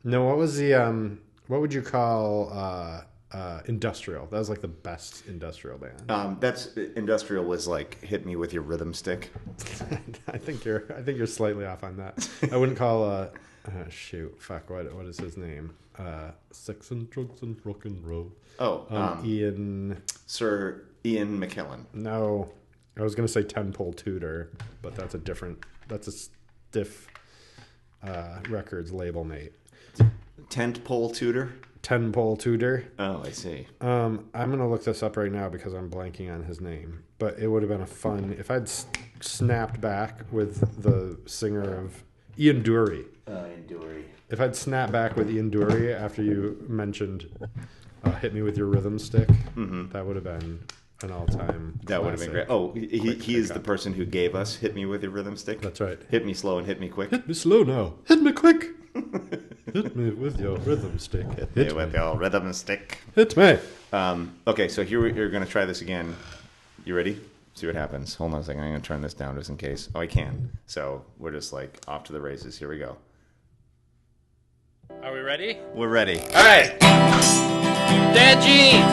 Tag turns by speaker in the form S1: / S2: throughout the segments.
S1: No, what was the what would you call industrial? That was like the best industrial band.
S2: That's industrial was like hit me with your rhythm stick.
S1: I think you're slightly off on that. I wouldn't call shoot, fuck, what is his name? Sex and Drugs and Rock and Roll. Ian.
S2: Sir Ian McKellen.
S1: No, I was gonna say 10-Pole Tutor, but that's a stiff records label mate.
S2: Tent pole tutor.
S1: 10-Pole Tutor.
S2: Oh, I see.
S1: I'm gonna look this up right now because I'm blanking on his name. But it would have been a fun if I'd snapped back with the singer of Ian Dury.
S2: Ian Dury.
S1: If I'd snapped back with Ian Dury after you mentioned "Hit Me with Your Rhythm Stick," that would have been an all-time.
S2: That would have been great. Oh, he is the person who gave us "Hit Me with Your Rhythm Stick."
S1: That's right.
S2: Hit me slow and hit me quick.
S1: Hit me slow now. Hit me quick. Hit me with your rhythm stick.
S2: Hit me with your rhythm stick.
S1: Hit me.
S2: Okay, so here you're going to try this again. You ready? See what happens. Hold on a second. I'm going to turn this down just in case. Oh, I can. So we're just like off to the races. Here we go.
S3: Are we ready?
S2: We're ready.
S3: All right. Dad jeans.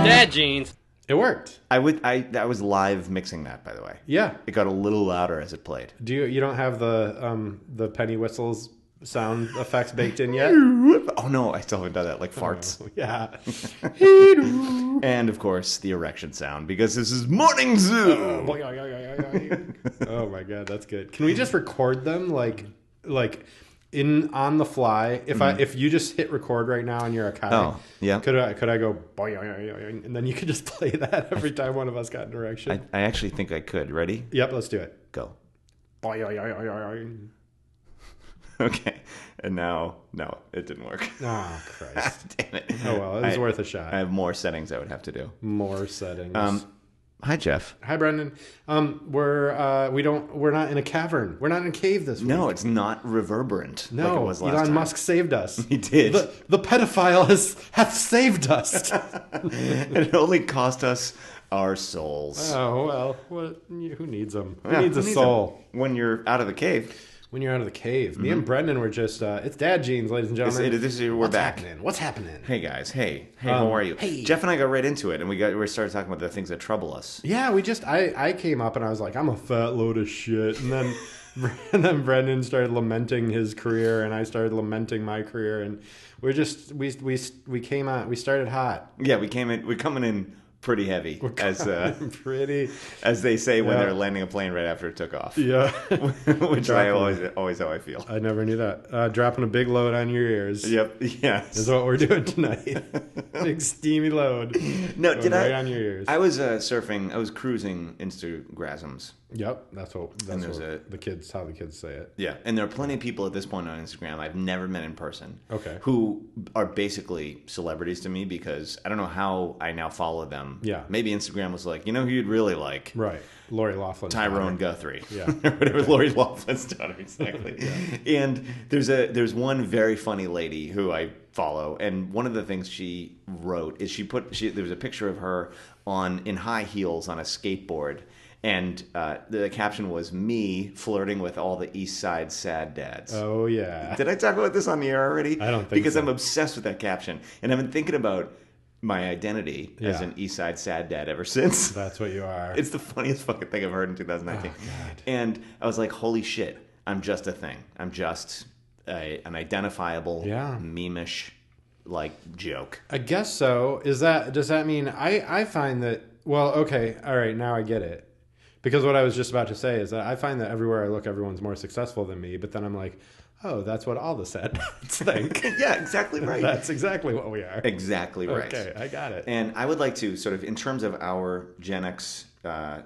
S3: Dad jeans.
S1: It worked.
S2: I was live mixing that, by the way.
S1: Yeah.
S2: It got a little louder as it played.
S1: Do you don't have the penny whistles sound effects baked in yet?
S2: Oh no, I still haven't done that. Like farts.
S1: Oh, yeah.
S2: And of course the erection sound because this is Morning Zoo.
S1: Oh my god, that's good. Can we just record them like in on the fly? If you just hit record right now and you're a comic,
S2: Oh, yeah.
S1: Could I go boing, and then you could just play that every time one of us got an erection?
S2: I actually think I could. Ready?
S1: Yep, let's do it.
S2: Go.
S1: Boing.
S2: Okay. And now, no, it didn't work.
S1: Oh Christ.
S2: Damn it.
S1: Oh well, it was worth a shot.
S2: I have more settings I would have to do.
S1: More settings.
S2: Hi, Jeff.
S1: Hi, Brendan. We're not in a cavern. We're not in a cave this week.
S2: No, it's not reverberant.
S1: No,
S2: like it was last
S1: Elon
S2: time.
S1: Musk saved us.
S2: He did.
S1: The pedophile hath saved us.
S2: It only cost us our souls.
S1: Oh well, who needs them? Who
S2: Yeah,
S1: needs a soul
S2: them? When you're out of the cave.
S1: when you're out of the cave? Me and Brendan were just it's dad jeans, ladies and gentlemen.
S2: We're
S1: What's
S2: back.
S1: happening? What's happening?
S2: Hey guys, hey, how are you?
S1: Hey.
S2: Jeff and I got right into it, and we started talking about the things that trouble us.
S1: Yeah, I came up and I was like, I'm a fat load of shit, and then and then Brendan started lamenting his career, and I started lamenting my career, and we came out. We started hot.
S2: Yeah, we're coming in pretty heavy,
S1: As
S2: they say when
S1: Yeah.
S2: they're landing a plane right after it took off.
S1: Yeah.
S2: Which I always how I feel.
S1: I never knew that. Dropping a big load on your ears.
S2: Yep. Yes.
S1: Is what we're doing tonight. Big steamy load.
S2: No,
S1: Going
S2: did
S1: right
S2: I?
S1: on your ears.
S2: I was surfing. I was cruising Instagrams.
S1: Yep, that's what
S2: there's
S1: the kids how the kids say it.
S2: Yeah, and there are plenty of people at this point on Instagram I've never met in person.
S1: Okay.
S2: Who are basically celebrities to me because I don't know how I now follow them.
S1: Yeah.
S2: Maybe Instagram was like, you know who you'd really like?
S1: Right. Lori Loughlin's
S2: Tyrone
S1: daughter.
S2: Guthrie.
S1: Yeah.
S2: Or whatever, Lori Loughlin's daughter, exactly. Yeah. And there's one very funny lady who I follow, and one of the things she wrote is there was a picture of her in high heels on a skateboard. And the caption was me flirting with all the East Side sad dads.
S1: Oh, yeah.
S2: Did I talk about this on the air already?
S1: I don't think
S2: because
S1: so.
S2: I'm obsessed with that caption. And I've been thinking about my identity as
S1: Yeah.
S2: an East Side sad dad ever since.
S1: That's what you are.
S2: It's the funniest fucking thing I've heard in 2019.
S1: Oh, God.
S2: And I was like, holy shit, I'm just a thing. I'm just an identifiable, meme-ish, joke.
S1: I guess so. Does that mean I find that, well, okay, all right, now I get it. Because what I was just about to say is that I find that everywhere I look, everyone's more successful than me. But then I'm like, oh, that's what all the sad dads think.
S2: Yeah, exactly right.
S1: That's exactly what we are.
S2: Exactly right.
S1: Okay, I got it.
S2: And I would like to sort of, in terms of our Gen X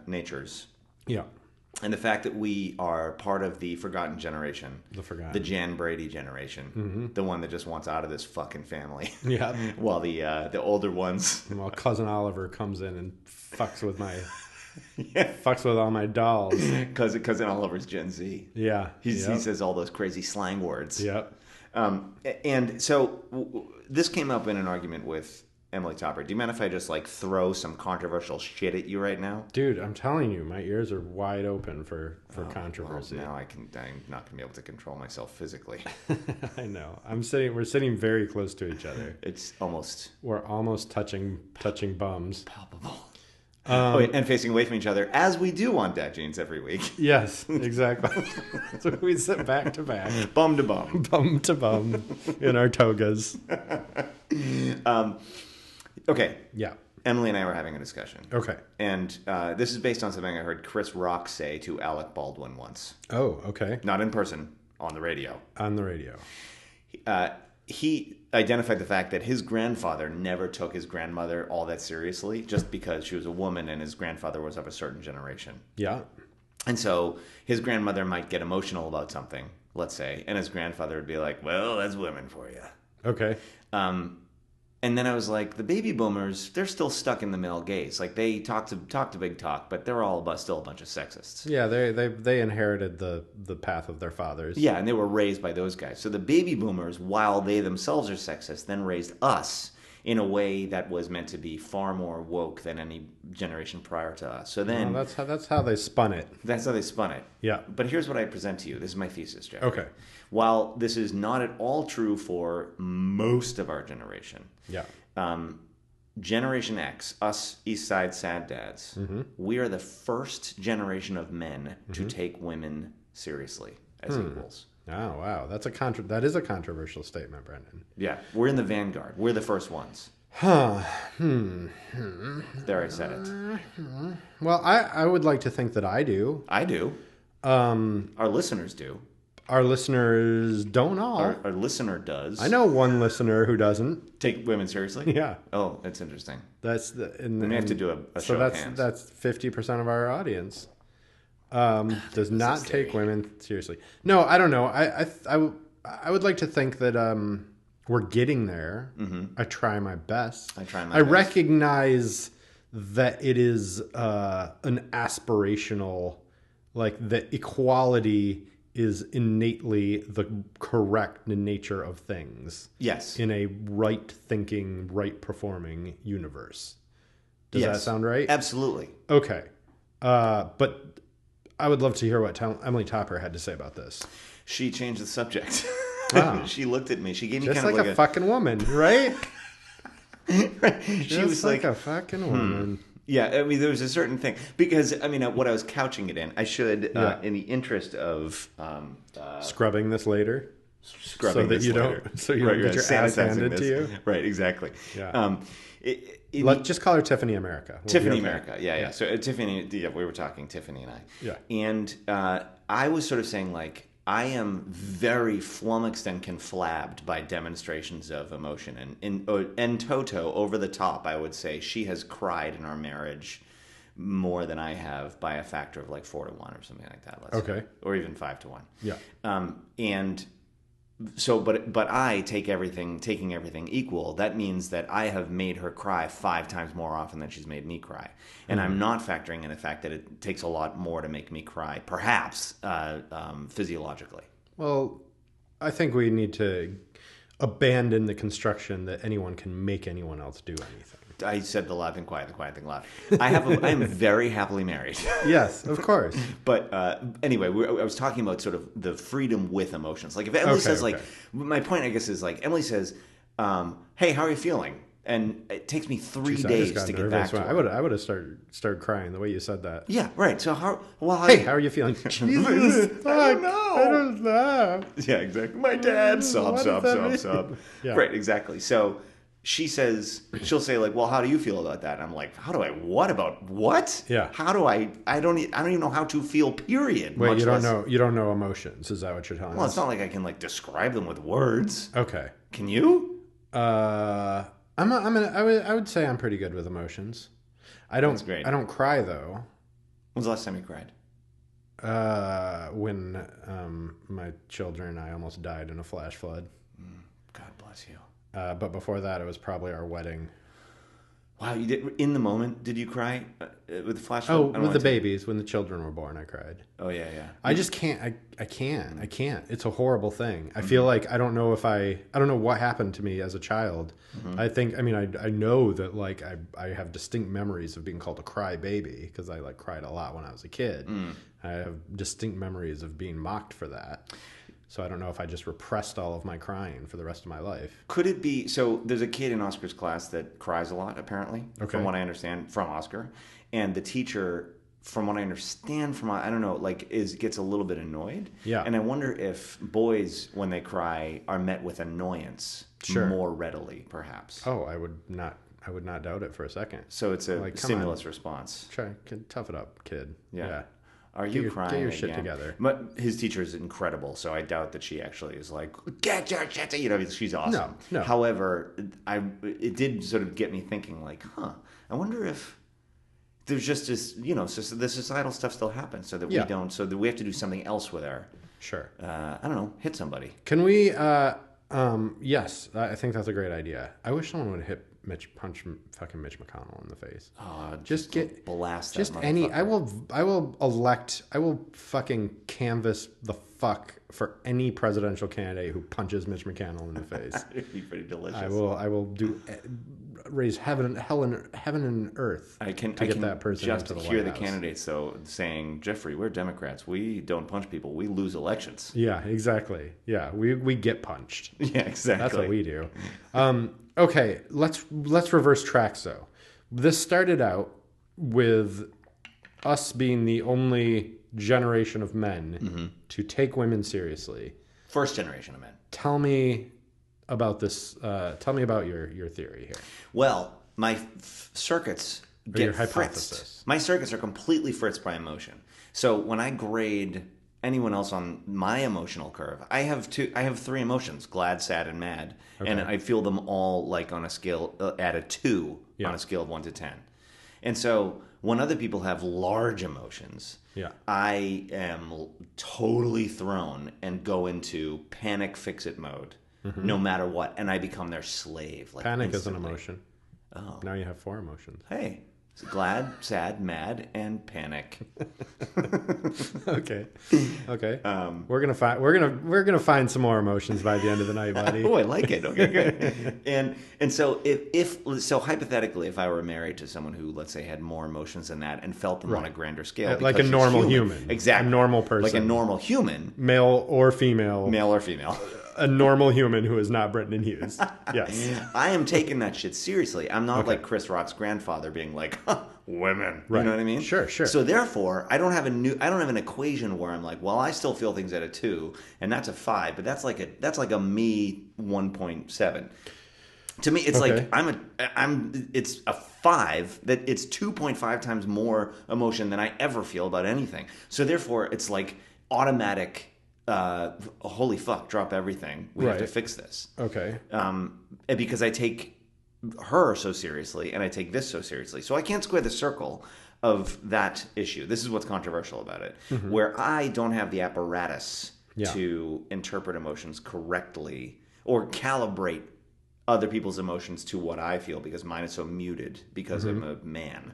S2: natures,
S1: Yeah.
S2: and the fact that we are part of the forgotten generation,
S1: The
S2: Jan Brady generation, the one that just wants out of this fucking family.
S1: Yeah.
S2: While the older ones,
S1: Well, cousin Oliver comes in and fucks with fucks with all my dolls.
S2: cousin Oliver's Gen Z.
S1: Yeah.
S2: He says all those crazy slang words.
S1: Yep.
S2: And so this came up in an argument with Emily Topper, do you mind if I just like throw some controversial shit at you right now?
S1: Dude, I'm telling you, my ears are wide open for controversy.
S2: Well, now I'm not gonna be able to control myself physically.
S1: I know. We're sitting very close to each other.
S2: We're
S1: almost touching bums.
S2: palpable. And facing away from each other, as we do on Dad Jeans every week.
S1: Yes, exactly. So we sit back to back.
S2: Bum to bum.
S1: Bum to bum in our togas.
S2: Okay.
S1: Yeah.
S2: Emily and I were having a discussion.
S1: Okay.
S2: And this is based on something I heard Chris Rock say to Alec Baldwin once.
S1: Oh, okay.
S2: Not in person, on the radio.
S1: On the radio.
S2: He identified the fact that his grandfather never took his grandmother all that seriously just because she was a woman and his grandfather was of a certain generation.
S1: Yeah.
S2: And so his grandmother might get emotional about something, let's say, and his grandfather would be like, well, that's women for you.
S1: Okay.
S2: And then I was like, the baby boomers, they're still stuck in the male gaze. Like they talk to big talk, but they're all still a bunch of sexists.
S1: Yeah, they inherited the path of their fathers.
S2: Yeah, and they were raised by those guys. So the baby boomers, while they themselves are sexist, then raised us in a way that was meant to be far more woke than any generation prior to us. So then
S1: that's how they spun it.
S2: That's how they spun it.
S1: Yeah.
S2: But here's what I present to you. This is my thesis, Jeff.
S1: Okay.
S2: While this is not at all true for most of our generation.
S1: Yeah.
S2: Generation X, us East Side sad dads, we are the first generation of men to take women seriously as equals.
S1: Oh, wow. That is a controversial statement, Brendan.
S2: Yeah. We're in the vanguard. We're the first ones.
S1: Huh.
S2: There, I said it.
S1: Well, I would like to think that I do.
S2: I do. Our listeners do.
S1: Our listeners don't all.
S2: Our listener does.
S1: I know one listener who doesn't.
S2: Take women seriously?
S1: Yeah.
S2: Oh, that's interesting.
S1: That's
S2: We may have to do a show of hands.
S1: That's 50% of our audience. Does not take women seriously. No, I don't know. I would like to think that we're getting there. I try my best. I recognize that it is an aspirational, like that equality is innately the correct nature of things.
S2: Yes.
S1: In a right thinking, right performing universe. Does that sound right?
S2: Absolutely.
S1: Okay. But I would love to hear what Emily Topper had to say about this.
S2: She changed the subject.
S1: Wow.
S2: She looked at me. She gave me
S1: Just
S2: kind of
S1: like a fucking woman, right?
S2: She was like
S1: a fucking woman.
S2: Yeah, I mean, there was a certain thing. Because, I mean, what I was couching it in, I should, in the interest of...
S1: scrubbing this later?
S2: Scrubbing
S1: so that
S2: this
S1: you
S2: later.
S1: Don't, so you don't get your ass handed to you?
S2: Right, exactly.
S1: Yeah. Just call her Tiffany America.
S2: Tiffany America, yeah. So Tiffany, we were talking, Tiffany and I.
S1: Yeah.
S2: And I was sort of saying, like, I am very flummoxed and conflabbed by demonstrations of emotion. And Toto, over the top, I would say, she has cried in our marriage more than I have by a factor of like 4 to 1 or something like that. Let's say. Or even 5 to 1.
S1: Yeah.
S2: And so, but I taking everything equal, that means that I have made her cry 5 times more often than she's made me cry. And I'm not factoring in the fact that it takes a lot more to make me cry, perhaps physiologically.
S1: Well, I think we need to abandon the construction that anyone can make anyone else do anything.
S2: I said the loud thing quiet, the quiet thing loud. I am very happily married.
S1: Yes, of course.
S2: But anyway, I was talking about sort of the freedom with emotions. Like if Emily says like, my point I guess is like Emily says, "Hey, how are you feeling?" And it takes me 3 days to get back to her.
S1: I would have started crying the way you said that.
S2: Yeah, right. So how
S1: are you feeling? Jesus,
S2: I don't know.
S1: I don't know.
S2: Yeah, exactly. My dad, sob. Yeah. Right, exactly. So she'll say like, well, how do you feel about that? And I'm like, what about what?
S1: Yeah.
S2: How do I don't even know how to feel, period.
S1: Wait, you don't know emotions. Is that what you're telling us?
S2: Well, it's not like I can like describe them with words.
S1: Okay.
S2: Can you?
S1: I would say I'm pretty good with emotions.
S2: That's great.
S1: I don't cry though.
S2: When's the last time you cried?
S1: When my children and I almost died in a flash flood.
S2: God bless you.
S1: But before that, it was probably our wedding.
S2: Wow, you did in the moment. Did you cry with the flash?
S1: Oh, with the babies, when the children were born, I cried.
S2: Oh yeah, yeah.
S1: I just can't. I can't. It's a horrible thing. I feel like I don't know what happened to me as a child. I think. I mean, I know that like I have distinct memories of being called a cry baby because I like cried a lot when I was a kid. I have distinct memories of being mocked for that. So I don't know if I just repressed all of my crying for the rest of my life.
S2: Could it be, so there's a kid in Oscar's class that cries a lot, apparently, from what I understand, from Oscar. And the teacher, from what I understand from, I don't know, like gets a little bit annoyed.
S1: Yeah.
S2: And I wonder if boys, when they cry, are met with annoyance more readily, perhaps.
S1: Oh, I would not doubt it for a second.
S2: So it's a stimulus response.
S1: Tough it up, kid.
S2: Yeah. Are you crying
S1: Get your
S2: again?
S1: shit together.
S2: But his teacher is incredible, so I doubt that she actually is like, get your shit together. You know, she's awesome.
S1: No.
S2: However, it did sort of get me thinking, like, I wonder if there's just this, you know, so the societal stuff still happens, so that we don't, so that we have to do something else with our, I don't know, hit somebody.
S1: Can we? Yes, I think that's a great idea. I wish someone would punch fucking Mitch McConnell in the face.
S2: Oh,
S1: just get
S2: blast that
S1: just
S2: motherfucker.
S1: any. I will fucking canvass the fuck for any presidential candidate who punches Mitch McConnell in the face.
S2: It'd be pretty delicious.
S1: I will raise heaven and earth to get that person
S2: just
S1: into the
S2: hear
S1: White
S2: the
S1: House.
S2: candidates though saying, Jeffrey, we're Democrats. We don't punch people. We lose elections.
S1: Yeah, exactly. Yeah, we get punched.
S2: Yeah, exactly.
S1: That's what we do. Okay, let's reverse tracks though. This started out with us being the only generation of men to take women seriously.
S2: First generation of men.
S1: Tell me about this. Tell me about your theory here.
S2: Well, my circuits get
S1: your hypothesis.
S2: fritzed. My circuits are completely fritzed by emotion. So when I grade anyone else on my emotional curve, I have three emotions: glad, sad, and mad, and I feel them all like on a scale at a 2 on a scale of 1 to 10. And so when other people have large emotions, I am totally thrown and go into panic fix-it mode, no matter what, and I become their slave. Like
S1: Panic
S2: instantly.
S1: is an emotion. Oh, now you have 4 emotions.
S2: Hey, it's glad, sad, mad, and panic.
S1: Okay. We're gonna find some more emotions by the end of the night, buddy.
S2: Oh, I like it. Okay, good. And so if hypothetically, if I were married to someone who, let's say, had more emotions than that and felt them on a grander scale,
S1: like a normal human,
S2: exactly,
S1: a normal person,
S2: like a normal human,
S1: male or female,
S2: a
S1: normal human who is not Brendan Hughes. Yes,
S2: I am taking that shit seriously. I'm not like Chris Rock's grandfather being like, women.
S1: Right.
S2: You know what I mean?
S1: Sure.
S2: So therefore, I don't have an equation where I'm like, well, I still feel things at a 2, and that's a 5, but that's like a me 1.7. To me, it's like it's a 5, that it's 2.5 times more emotion than I ever feel about anything. So therefore, it's like automatic. Holy fuck! Drop everything. We have to fix this.
S1: Okay.
S2: Because I take her so seriously and I take this so seriously, so I can't square the circle of that issue. This is what's controversial about it, where I don't have the apparatus to interpret emotions correctly or calibrate other people's emotions to what I feel because mine is so muted because I'm a man.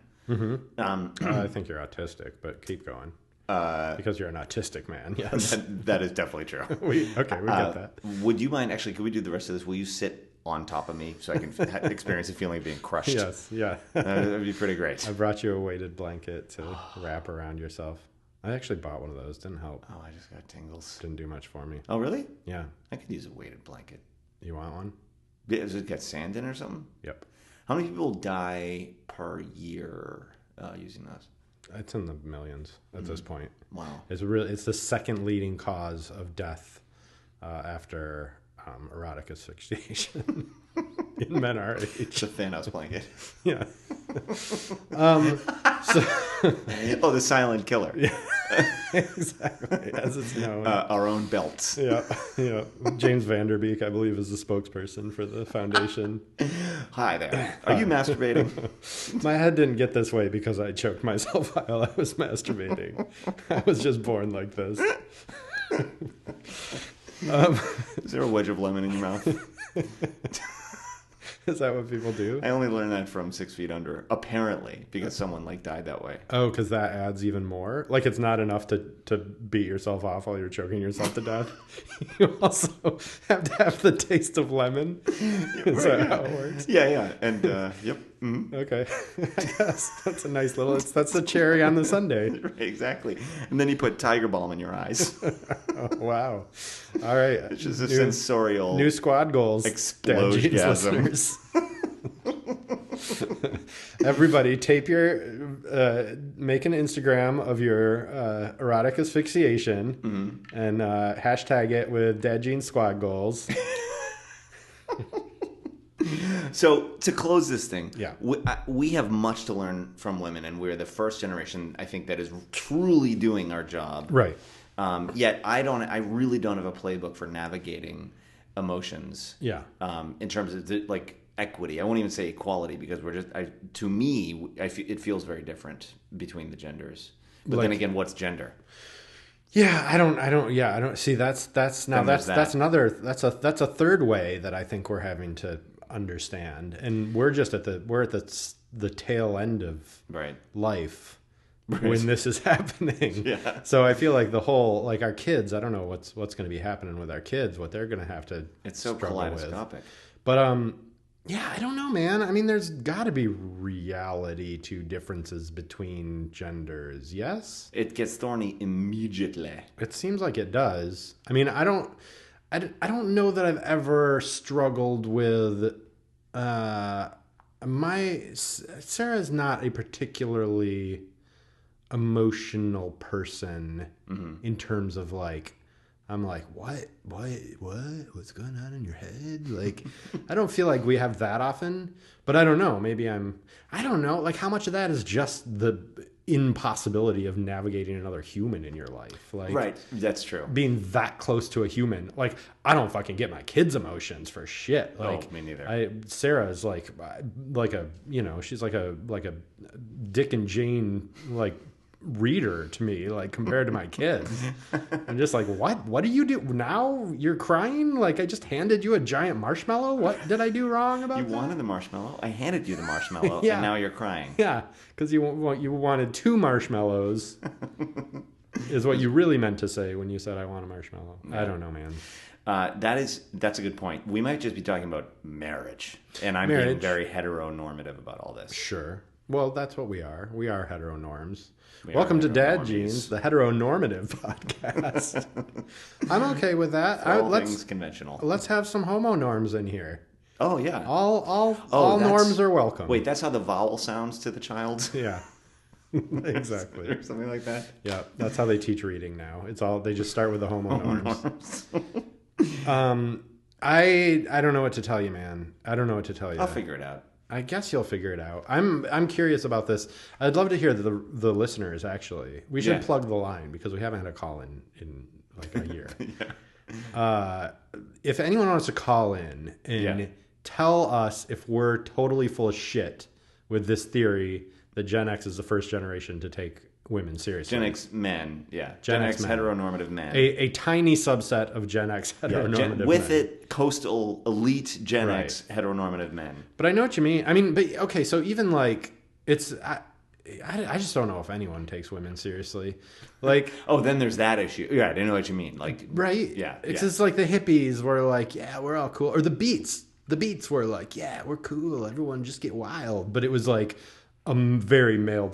S1: I think you're autistic, but keep going. Because you're an autistic man, yes.
S2: That is definitely true.
S1: we get that.
S2: Would you mind, actually, could we do the rest of this? Will you sit on top of me so I can experience the feeling of being crushed?
S1: Yes, yeah.
S2: That would be pretty great.
S1: I brought you a weighted blanket to wrap around yourself. I actually bought one of those. Didn't help.
S2: Oh, I just got tingles.
S1: Didn't do much for me.
S2: Oh, really?
S1: Yeah.
S2: I could use a weighted blanket.
S1: You want one?
S2: Does it get sand in or something?
S1: Yep.
S2: How many people die per year using those?
S1: It's in the millions at this point.
S2: Wow.
S1: It's the second leading cause of death after erotic asphyxiation in men our age.
S2: It's a Thanos blanket.
S1: Yeah.
S2: The silent killer.
S1: Yeah. Exactly. As it's known.
S2: Our own belts.
S1: Yeah. James Vanderbeek, I believe, is the spokesperson for the foundation.
S2: Hi there. Are you masturbating?
S1: My head didn't get this way because I choked myself while I was masturbating. I was just born like this.
S2: Is there a wedge of lemon in your mouth?
S1: Is that what people do?
S2: I only learned that from 6 Feet Under, apparently, because someone like died that way.
S1: Oh, because that adds even more? Like it's not enough to beat yourself off while you're choking yourself to death. You also have to have the taste of lemon. Is that how it works?
S2: Yeah. And, yep.
S1: Okay. I guess that's a nice little, that's the cherry on the sundae.
S2: Right, exactly. And then you put tiger balm in your eyes.
S1: Oh, wow. All right.
S2: It's just a sensorial
S1: new squad goals.
S2: explosion.
S1: Everybody, tape your, make an Instagram of your erotic asphyxiation and hashtag it with Dad Jeans Squad Goals.
S2: So to close this thing,
S1: Yeah.
S2: we have much to learn from women, and we're the first generation, I think, that is truly doing our job.
S1: Right.
S2: Yet I really don't have a playbook for navigating emotions.
S1: Yeah.
S2: In terms of like equity, I won't even say equality because to me, it feels very different between the genders. But then again, what's gender?
S1: Yeah, I don't see that's a third way that I think we're having to understand, and we're at the tail end of life when this is happening.
S2: Yeah.
S1: So I feel like the whole, like our kids, I don't know what's going to be happening with our kids, what they're going to have to
S2: It's so
S1: struggle
S2: kaleidoscopic.
S1: with. But yeah, I don't know, man. I mean, there's got to be reality to differences between genders. Yes?
S2: It gets thorny immediately.
S1: It seems like it does. I mean, I don't know that I've ever struggled with Sarah's not a particularly emotional person in terms of like, I'm like, what's going on in your head? Like, I don't feel like we have that often, but I don't know. Maybe I don't know. Like, how much of that is just the impossibility of navigating another human in your life? Like,
S2: Right, that's true.
S1: being that close to a human. Like, I don't fucking get my kids' emotions for shit. Like,
S2: me neither.
S1: Sarah's like a, she's like a Dick and Jane, like, reader to me, like, compared to my kids. I'm just like, what do you do now? You're crying? Like, I just handed you a giant marshmallow. What did I do wrong about that?
S2: You wanted the marshmallow. I handed you the marshmallow,
S1: Yeah.
S2: and now you're crying.
S1: Yeah, because you wanted 2 marshmallows is what you really meant to say when you said I want a marshmallow. Yeah. I don't know, man.
S2: That's a good point. We might just be talking about marriage, and I'm being very heteronormative about all this.
S1: Sure. Well, that's what we are. We are heteronorms. Welcome to Dad Jeans, the heteronormative podcast. I'm okay with that.
S2: All things conventional.
S1: Let's have some homo norms in here.
S2: Oh yeah.
S1: All norms are welcome.
S2: Wait, that's how the vowel sounds to the child?
S1: Yeah. Exactly.
S2: Or something like that.
S1: Yeah, that's how they teach reading now. They just start with the homo norms. I don't know what to tell you, man. I don't know what to tell you.
S2: I'll figure it out.
S1: I guess you'll figure it out. I'm curious about this. I'd love to hear the listeners, actually. We should plug the line because we haven't had a call in like a year. If anyone wants to call in and tell us if we're totally full of shit with this theory that Gen X is the first generation to take women seriously.
S2: Gen X men, yeah. Gen X men. Heteronormative men.
S1: A tiny subset of Gen X heteronormative men.
S2: With it, coastal elite Gen X heteronormative men.
S1: But I know what you mean. I mean, but okay, so even like, it's... I just don't know if anyone takes women seriously. Like,
S2: oh, then there's that issue. Yeah, I know what you mean. Like,
S1: right?
S2: Yeah.
S1: It's just like the hippies were like, yeah, we're all cool. Or the Beats. The Beats were like, yeah, we're cool. Everyone just get wild. But it was like... very male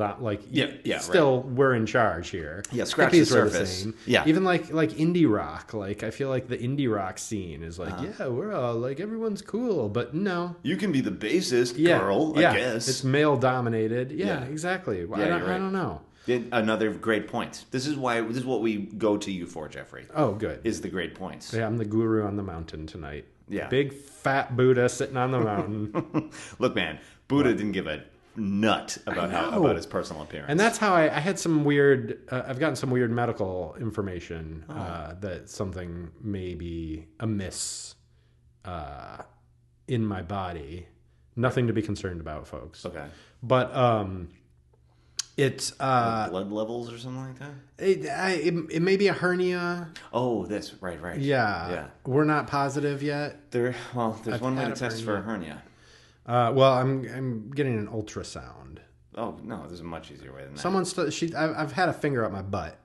S1: still right. We're in charge here.
S2: Yeah, scratch the surface. Yeah,
S1: even like indie rock. Like I feel like the indie rock scene is like, yeah, we're all like everyone's cool, but no,
S2: you can be the bassist, girl. I guess
S1: it's male dominated. Yeah, exactly. I don't know.
S2: Another great point. This is what we go to you for, Jeffrey.
S1: Oh, good.
S2: Is the great points.
S1: Yeah, I'm the guru on the mountain tonight.
S2: Yeah,
S1: big fat Buddha sitting on the mountain.
S2: Look, man, Buddha didn't give a nut about his personal appearance,
S1: and that's how I had some weird. I've gotten some weird medical information that something may be amiss in my body. Nothing to be concerned about, folks.
S2: Okay,
S1: but it's
S2: blood levels or something like that.
S1: It may be a hernia.
S2: Oh, this right.
S1: Yeah. We're not positive yet.
S2: There's one way to test for a hernia.
S1: Well, I'm getting an ultrasound.
S2: Oh no, there's a much easier way than that.
S1: I've had a finger up my butt.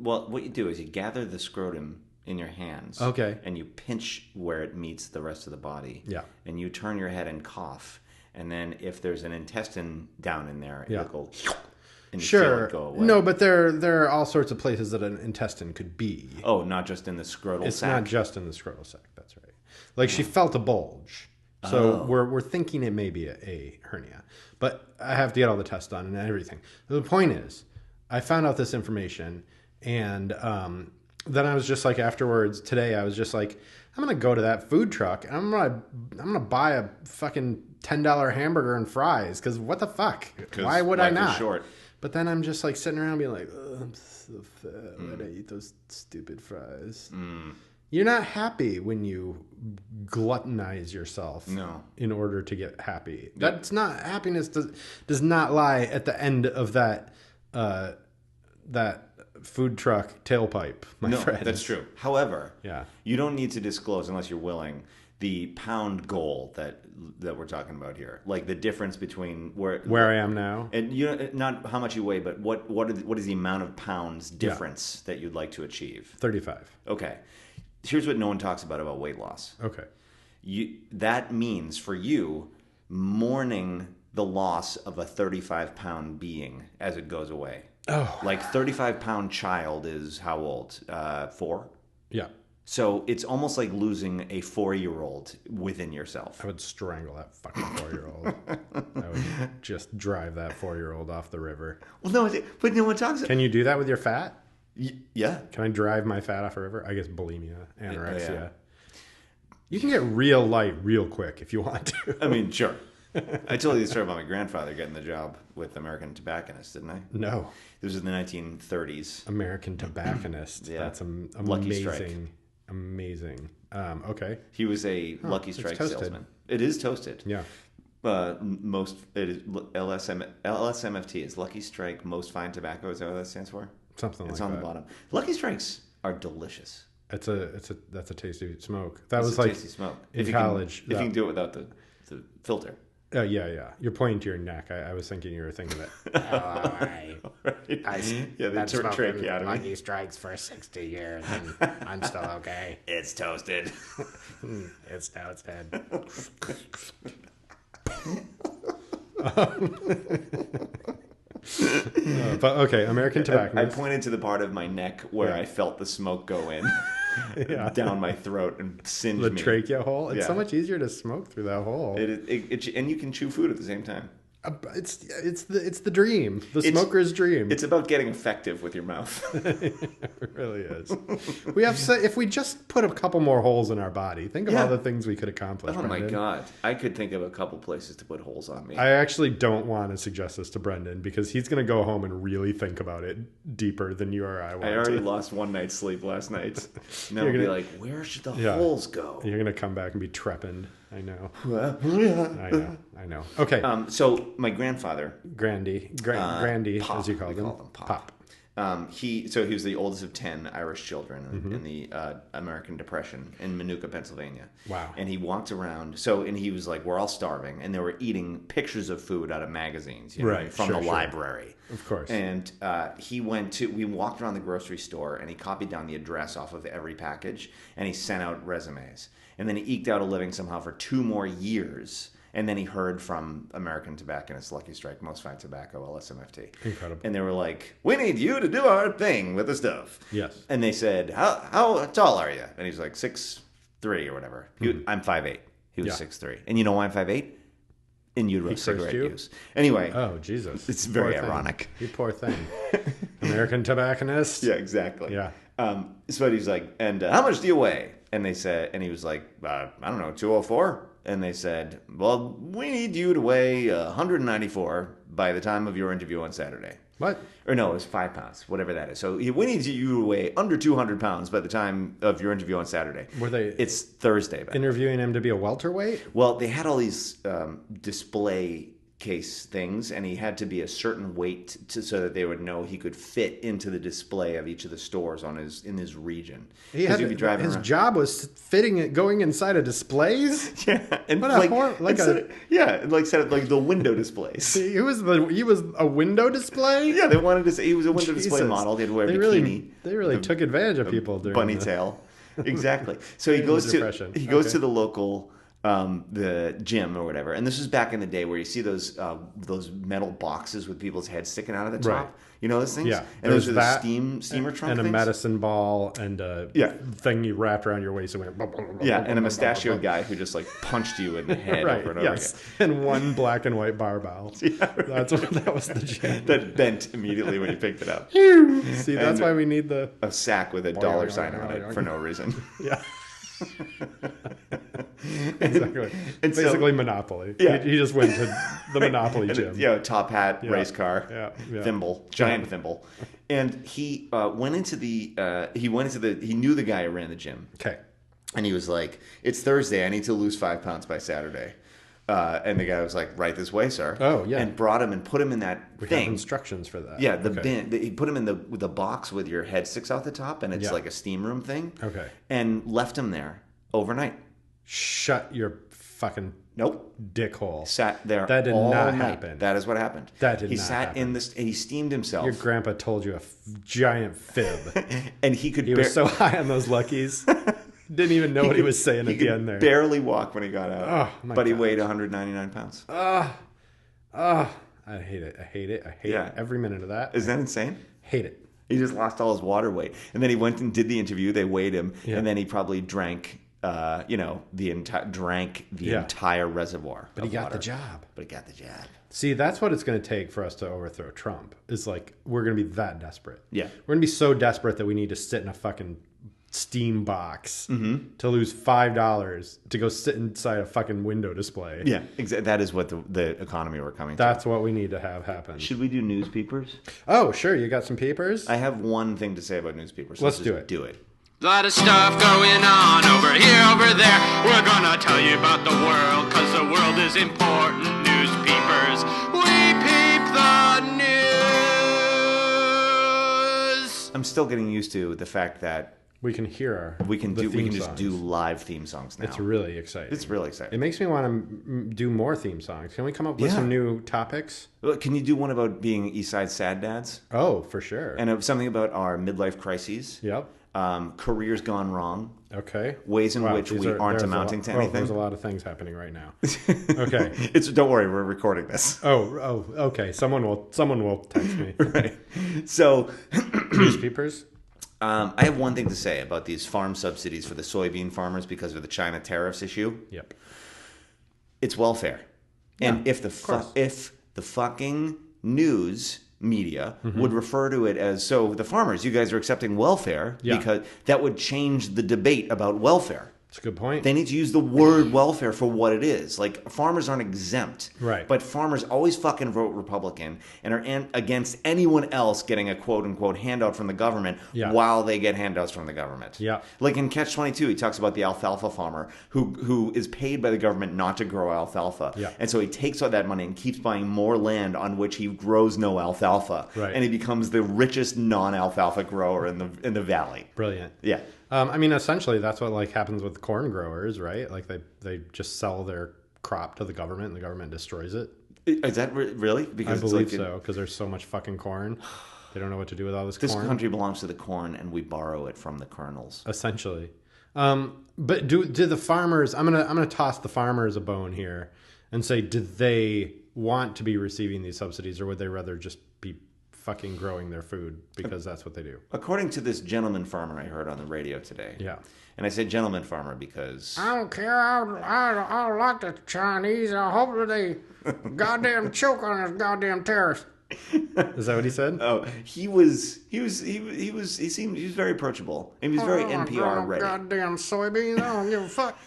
S2: Well, what you do is you gather the scrotum in your hands.
S1: Okay.
S2: And you pinch where it meets the rest of the body.
S1: Yeah.
S2: And you turn your head and cough. And then if there's an intestine down in there,
S1: Yeah.
S2: it'll go and you
S1: Sure.
S2: feel it go away.
S1: No, but there are all sorts of places that an intestine could be.
S2: Oh, not just in the scrotal
S1: It's
S2: sac.
S1: not just in the scrotal sac. That's right. Like she felt a bulge. So
S2: Oh.
S1: we're thinking it may be a hernia. But I have to get all the tests done and everything. The point is, I found out this information, and then I was just like, afterwards today, I was just like, I'm gonna go to that food truck and I'm gonna buy a fucking $10 hamburger and fries, because what the fuck? Why would I
S2: life is
S1: not?
S2: short.
S1: But then I'm just like sitting around being like, oh, I'm so fat. Why did I eat those stupid fries? You're not happy when you gluttonize yourself
S2: No.
S1: in order to get happy. That's not happiness. Does not lie at the end of that food truck tailpipe, my friend.
S2: That's true. However,
S1: Yeah.
S2: you don't need to disclose, unless you're willing, the pound goal that we're talking about here. Like the difference between
S1: Where I am now.
S2: and you not how much you weigh, but what is the amount of pounds difference that you'd like to achieve?
S1: 35.
S2: Okay. Here's what no one talks about weight loss.
S1: Okay.
S2: That means for you mourning the loss of a 35-pound being as it goes away.
S1: Oh.
S2: Like 35-pound child is how old? 4?
S1: Yeah.
S2: So it's almost like losing a 4-year-old within yourself.
S1: I would strangle that fucking 4-year-old. I would just drive that 4-year-old off the river.
S2: Well, no, but no one talks.
S1: Can you do that with your fat?
S2: Yeah.
S1: Can I drive my fat off a river? I guess bulimia, anorexia.
S2: Yeah.
S1: You can get real light real quick if you want to.
S2: I mean, sure. I told you the story about my grandfather getting the job with American Tobacconist, didn't I?
S1: No.
S2: This was in the 1930s.
S1: American tobacconist.
S2: Yeah.
S1: That's
S2: Lucky Strike.
S1: amazing. Amazing. Okay.
S2: He was a Lucky
S1: it's
S2: Strike
S1: toasted.
S2: salesman. It is toasted.
S1: Yeah.
S2: It is LSMFT is Lucky Strike Most Fine Tobacco. Is that what that stands for?
S1: Something
S2: It's
S1: like
S2: on
S1: that.
S2: the bottom. Lucky Strikes are delicious.
S1: That's a tasty smoke. That
S2: It's
S1: was
S2: a
S1: like
S2: tasty smoke.
S1: in
S2: If you
S1: college.
S2: if you can do it without the filter.
S1: Yeah. You're pointing to your neck. I was thinking you were thinking that.
S2: Yeah, they turn tracheotomy.
S4: Lucky Strikes for 60 years, and I'm still okay.
S2: It's toasted.
S4: It's toasted.
S1: But okay, American
S2: I
S1: tobacconist.
S2: pointed to the part of my neck where I felt the smoke go in
S1: Yeah.
S2: down my throat and singe
S1: The
S2: me.
S1: trachea hole. It's so
S2: Yeah.
S1: much easier to smoke through that hole.
S2: And you can chew food at the same time.
S1: It's the dream. The smoker's dream.
S2: It's about getting effective with your mouth.
S1: It really is. If we just put a couple more holes in our body, think of all the things we could accomplish.
S2: Oh my
S1: Brendan.
S2: God. I could think of a couple places to put holes on me.
S1: I actually don't want to suggest this to Brendan because he's going to go home and really think about it deeper than you or I want
S2: I already
S1: to.
S2: lost one night's sleep last night. Now
S1: You're
S2: I'll be
S1: gonna-
S2: like, where should the
S1: Yeah.
S2: holes go?
S1: You're going to come back and be trepidant. I know. I know. Okay.
S2: So my grandfather,
S1: Grandy,
S2: Pop,
S1: as you call
S2: we
S1: them.
S2: call them Pop. He was the oldest of 10 Irish children in the American Depression in Manuka, Pennsylvania.
S1: Wow.
S2: And he walked around. And he was like, "We're all starving," and they were eating pictures of food out of magazines,
S1: Right,
S2: from
S1: sure,
S2: the
S1: sure.
S2: library.
S1: Of course.
S2: And we walked around the grocery store, and he copied down the address off of every package, and he sent out resumes. And then he eked out a living somehow for 2 more years. And then he heard from American Tobacconist, Lucky Strike, Most Fine Tobacco, LSMFT.
S1: Incredible.
S2: And they were like, "We need you to do our thing with the stuff."
S1: Yes.
S2: And they said, how tall are you? And he's like 6'3" or whatever. I'm 5'8". He was
S1: Yeah.
S2: 6'3". And you know why I'm 5'8"? In utero
S1: cursed
S2: cigarette
S1: you?
S2: use. Anyway.
S1: Oh, Jesus.
S2: It's very
S1: Poor thing.
S2: ironic.
S1: You poor thing. American tobacconist.
S2: Yeah, exactly.
S1: Yeah.
S2: So he's like, "And how much do you weigh?" And they said, and he was like, "I don't know, 204." And they said, "Well, we need you to weigh 194 by the time of your interview on Saturday."
S1: What?
S2: Or no, it was 5 pounds, whatever that is. So we need you to weigh under 200 pounds by the time of your interview on Saturday.
S1: Were they
S2: It's Thursday.
S1: interviewing him to be a welterweight?
S2: Well, they had all these display case things, and he had to be a certain weight so that they would know he could fit into the display of each of the stores in his region.
S1: His
S2: around.
S1: job was fitting it, going inside of displays.
S2: Yeah, and set up like the window displays.
S1: He was a window display.
S2: Yeah, they wanted to say he was a window display model. He had to wear a bikini.
S1: They really took advantage of people during
S2: bunny tail. Exactly. So he goes to the local the gym or whatever, and this was back in the day where you see those metal boxes with people's heads sticking out of the top.
S1: Right.
S2: You know those things?
S1: Yeah.
S2: And those are the steamer trunk
S1: and
S2: things?
S1: a medicine ball and a thing you wrapped around your waist and went.
S2: And a mustachioed guy who just like punched you in the head over and over again.
S1: And one black and white barbell. That was the gym.
S2: That bent immediately when you picked it up.
S1: See, that's why we need a
S2: sack with a dollar sign on it for no reason.
S1: Yeah. Exactly.
S2: And
S1: basically Monopoly. Yeah. He just went to the Monopoly gym.
S2: Top hat, race car, thimble, giant thimble. And he went into he knew the guy who ran the gym.
S1: Okay.
S2: And he was like, "It's Thursday. I need to lose 5 pounds by Saturday." And the guy was like, "Right this way, sir."
S1: Oh, yeah.
S2: And brought him and put him in that
S1: we
S2: thing.
S1: Have instructions for that.
S2: Yeah, bin. He put him in the box with your head sticks out the top, and it's like a steam room thing.
S1: Okay.
S2: And left him there overnight.
S1: Shut your fucking dickhole.
S2: Sat there.
S1: That did not happen.
S2: That is what happened.
S1: He
S2: sat in this, and he steamed himself.
S1: Your grandpa told you a giant fib.
S2: And he
S1: was so high on those Luckies. Didn't even know what he was saying at the end there.
S2: Barely walk when he got out.
S1: Oh, my
S2: but he
S1: God.
S2: weighed 199 pounds.
S1: I hate it. I hate it every minute of that.
S2: Is that insane?
S1: Hate it.
S2: He just lost all his water weight. And then he went and did the interview. They weighed him. Yeah. And then he probably drank the entire reservoir.
S1: But he got the job. See, that's what it's going to take for us to overthrow Trump. Is like we're going to be that desperate.
S2: Yeah,
S1: we're going to be so desperate that we need to sit in a fucking steam box to lose $5 to go sit inside a fucking window display.
S2: Yeah, exactly. That is what the economy we're coming.
S1: That's what we need to have happen.
S2: Should we do news peepers?
S1: Oh, sure. You got some papers?
S2: I have one thing to say about news peepers.
S1: Let's do it.
S2: Do it.
S3: Lot of stuff going on over here, over there. We're gonna tell you about the world, cause the world is important. Newspapers, we peep the news.
S2: I'm still getting used to the fact that
S1: we can hear
S2: we can just do live theme songs now.
S1: It's really exciting.
S2: It
S1: makes me want to do more theme songs. Can we come up with some new topics?
S2: Can you do one about being East Side sad dads?
S1: Oh, for sure.
S2: And something about our midlife crises.
S1: Yep.
S2: Careers gone wrong.
S1: Okay.
S2: Ways in which we aren't amounting to anything.
S1: There's a lot of things happening right now. Okay.
S2: Don't worry, we're recording this.
S1: Oh, okay. Someone will text me.
S2: Right. So,
S1: newspapers.
S2: I have one thing to say about these farm subsidies for the soybean farmers because of the China tariffs issue.
S1: Yep.
S2: It's welfare, and if the fucking news media would refer to it as, so the farmers, you guys are accepting welfare, because that would change the debate about welfare.
S1: That's a good point.
S2: They need to use the word welfare for what it is. Like, farmers aren't exempt.
S1: Right.
S2: But farmers always fucking vote Republican and are against anyone else getting a quote-unquote handout from the government while they get handouts from the government.
S1: Yeah.
S2: Like in Catch-22, he talks about the alfalfa farmer who is paid by the government not to grow alfalfa.
S1: Yeah.
S2: And so he takes all that money and keeps buying more land on which he grows no alfalfa.
S1: Right.
S2: And he becomes the richest non-alfalfa grower in the valley.
S1: Brilliant.
S2: Yeah.
S1: I mean, essentially, that's what happens with corn growers, right? Like they just sell their crop to the government, and the government destroys it.
S2: Is that really?
S1: Because I believe so, because there's so much fucking corn. They don't know what to do with all this corn.
S2: This country belongs to the corn, and we borrow it from the kernels.
S1: Essentially, but do the farmers? I'm gonna toss the farmers a bone here and say, did they want to be receiving these subsidies, or would they rather just be fucking growing their food because that's what they do?
S2: According to this gentleman farmer I heard on the radio today.
S1: Yeah.
S2: And I said gentleman farmer because
S4: I don't care. I like the Chinese. I hope that they goddamn choke on this goddamn terrorist.
S1: Is that what he said?
S2: Oh, he seemed very approachable. And he was very NPR ready.
S4: Goddamn soybeans. I don't give a fuck.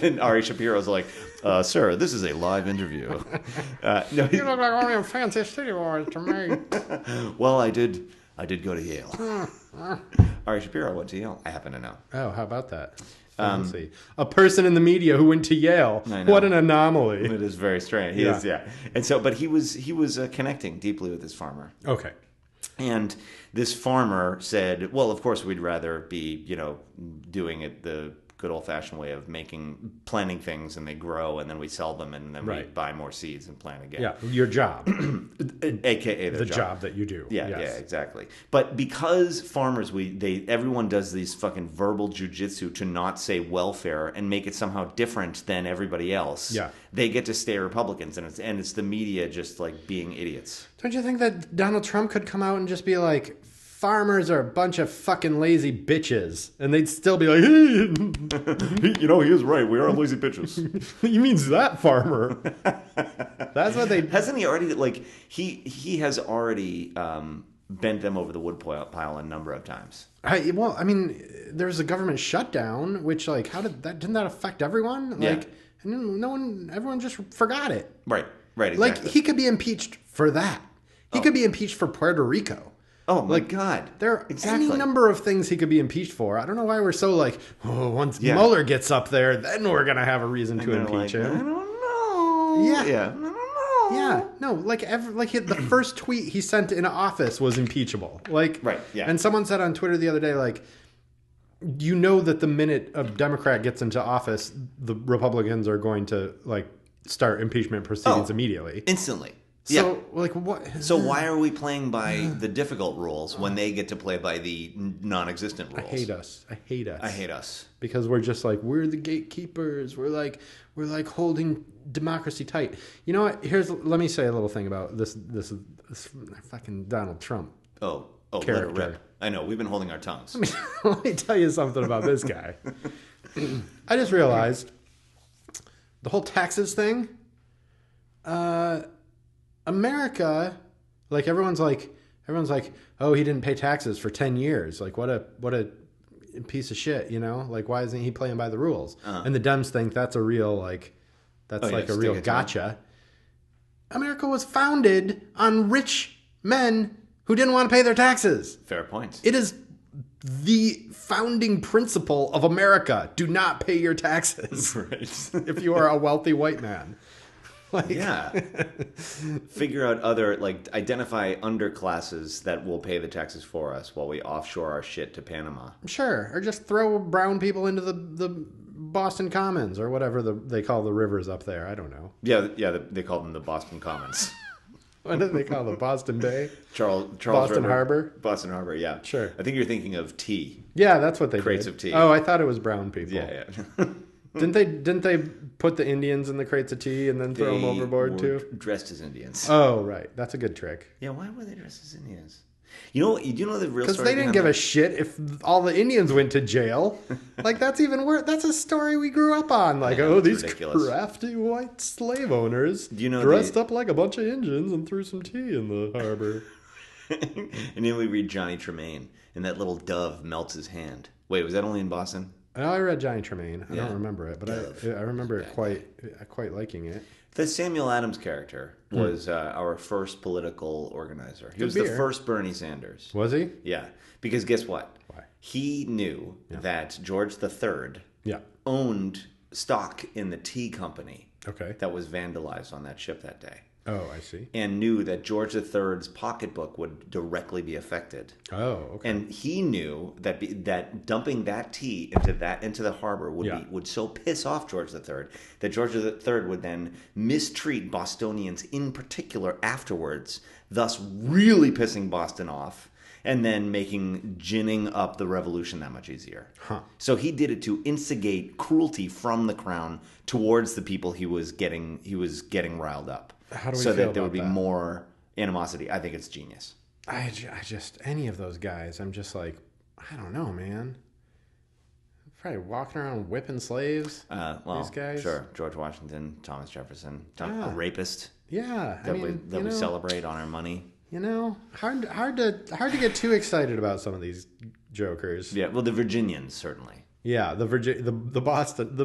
S2: And Ari Shapiro's like, sir, this is a live interview.
S4: No, you look like one of them fancy city boys to me.
S2: Well, I did go to Yale. Ari Shapiro went to Yale. I happen to know.
S1: Oh, how about that? Fancy. A person in the media who went to Yale.
S2: I know.
S1: What an anomaly.
S2: It is very strange. He is, yeah. And so, but he was connecting deeply with this farmer.
S1: Okay.
S2: And this farmer said, well, of course, we'd rather be, doing it the good old-fashioned way of planting things, and they grow, and then we sell them, and then we buy more seeds and plant again.
S1: Yeah, your job.
S2: AKA
S1: the job that you do.
S2: Yeah,
S1: yes.
S2: yeah, exactly. But because farmers, everyone does these fucking verbal jujitsu to not say welfare and make it somehow different than everybody else.
S1: Yeah.
S2: They get to stay Republicans, and it's the media just like being idiots.
S1: Don't you think that Donald Trump could come out and just be like, farmers are a bunch of fucking lazy bitches, and they'd still be like, hey,
S2: he is right. We are lazy bitches.
S1: he means that farmer. That's what they.
S2: Hasn't he already he has already bent them over the wood pile a number of times.
S1: There's a government shutdown, which didn't that affect everyone? Everyone just forgot it.
S2: Right, exactly.
S1: Like, he could be impeached for that. He could be impeached for Puerto Rico.
S2: Oh, my God.
S1: There are any number of things he could be impeached for. I don't know why we're so once Mueller gets up there, then we're going to have a reason to impeach him.
S2: I don't know.
S1: Yeah.
S2: I don't know.
S1: Yeah. No, the first tweet he sent in office was impeachable.
S2: Right, yeah.
S1: And someone said on Twitter the other day, that the minute a Democrat gets into office, the Republicans are going to, start impeachment proceedings immediately.
S2: Instantly.
S1: So, what?
S2: So why are we playing by the difficult rules when they get to play by the non-existent rules?
S1: I hate us. Because we're just we're the gatekeepers. We're holding democracy tight. You know what? Let me say a little thing about this fucking Donald Trump.
S2: Oh,
S1: character.
S2: Let it rip. I know, we've been holding our tongues.
S1: Let me tell you something about this guy. I just realized the whole taxes thing. America, everyone's like, oh, he didn't pay taxes for 10 years. What a piece of shit, why isn't he playing by the rules? And the Dems think that's a real, a real gotcha. America was founded on rich men who didn't want to pay their taxes.
S2: Fair point.
S1: It is the founding principle of America. Do not pay your taxes.
S2: Right.
S1: If you are a wealthy white man.
S2: Figure out other, identify underclasses that will pay the taxes for us while we offshore our shit to Panama.
S1: Sure. Or just throw brown people into the Boston Commons or whatever they call the rivers up there. I don't know.
S2: Yeah, they call them the Boston Commons.
S1: What do they call them? Boston Bay?
S2: Charles
S1: Boston
S2: River.
S1: Harbor?
S2: Boston Harbor, yeah.
S1: Sure.
S2: I think you're thinking of tea.
S1: Yeah, that's what they
S2: Crates
S1: did.
S2: of tea.
S1: Oh, I thought it was brown people.
S2: Yeah.
S1: Didn't they put the Indians in the crates of tea and then throw them overboard too?
S2: Dressed as Indians.
S1: Oh, right. That's a good trick.
S2: Yeah, why were they dressed as Indians? You know the real story?
S1: Because they didn't give a shit if all the Indians went to jail. That's even worse. That's a story we grew up on. These
S2: ridiculous.
S1: Crafty white slave owners
S2: dressed
S1: up like a bunch of Indians and threw some tea in the harbor.
S2: And then we read Johnny Tremaine, and that little dove melts his hand. Wait, was that only in Boston?
S1: I read Johnny Tremaine. I don't remember it, but I remember it quite liking it.
S2: The Samuel Adams character was our first political organizer. He was the first Bernie Sanders.
S1: Was he?
S2: Yeah, because guess what?
S1: Why?
S2: He knew that George III owned stock in the tea company that was vandalized on that ship that day.
S1: Oh, I see.
S2: And knew that George III's pocketbook would directly be affected.
S1: Oh, okay.
S2: And he knew that dumping that tea into the harbor would so piss off George III that George III would then mistreat Bostonians in particular afterwards, thus really pissing Boston off, and then ginning up the revolution that much easier.
S1: Huh.
S2: So he did it to instigate cruelty from the crown towards the people he was getting riled up.
S1: How do we
S2: so
S1: feel
S2: that there would be
S1: about that?
S2: more animosity. I think it's genius.
S1: I just any of those guys, I'm just I don't know, man. Probably walking around whipping slaves. These guys.
S2: Sure. George Washington, Thomas Jefferson, a rapist.
S1: Yeah,
S2: That we celebrate on our money.
S1: Hard to get too excited about some of these jokers.
S2: Yeah, well, the Virginians certainly.
S1: Yeah, the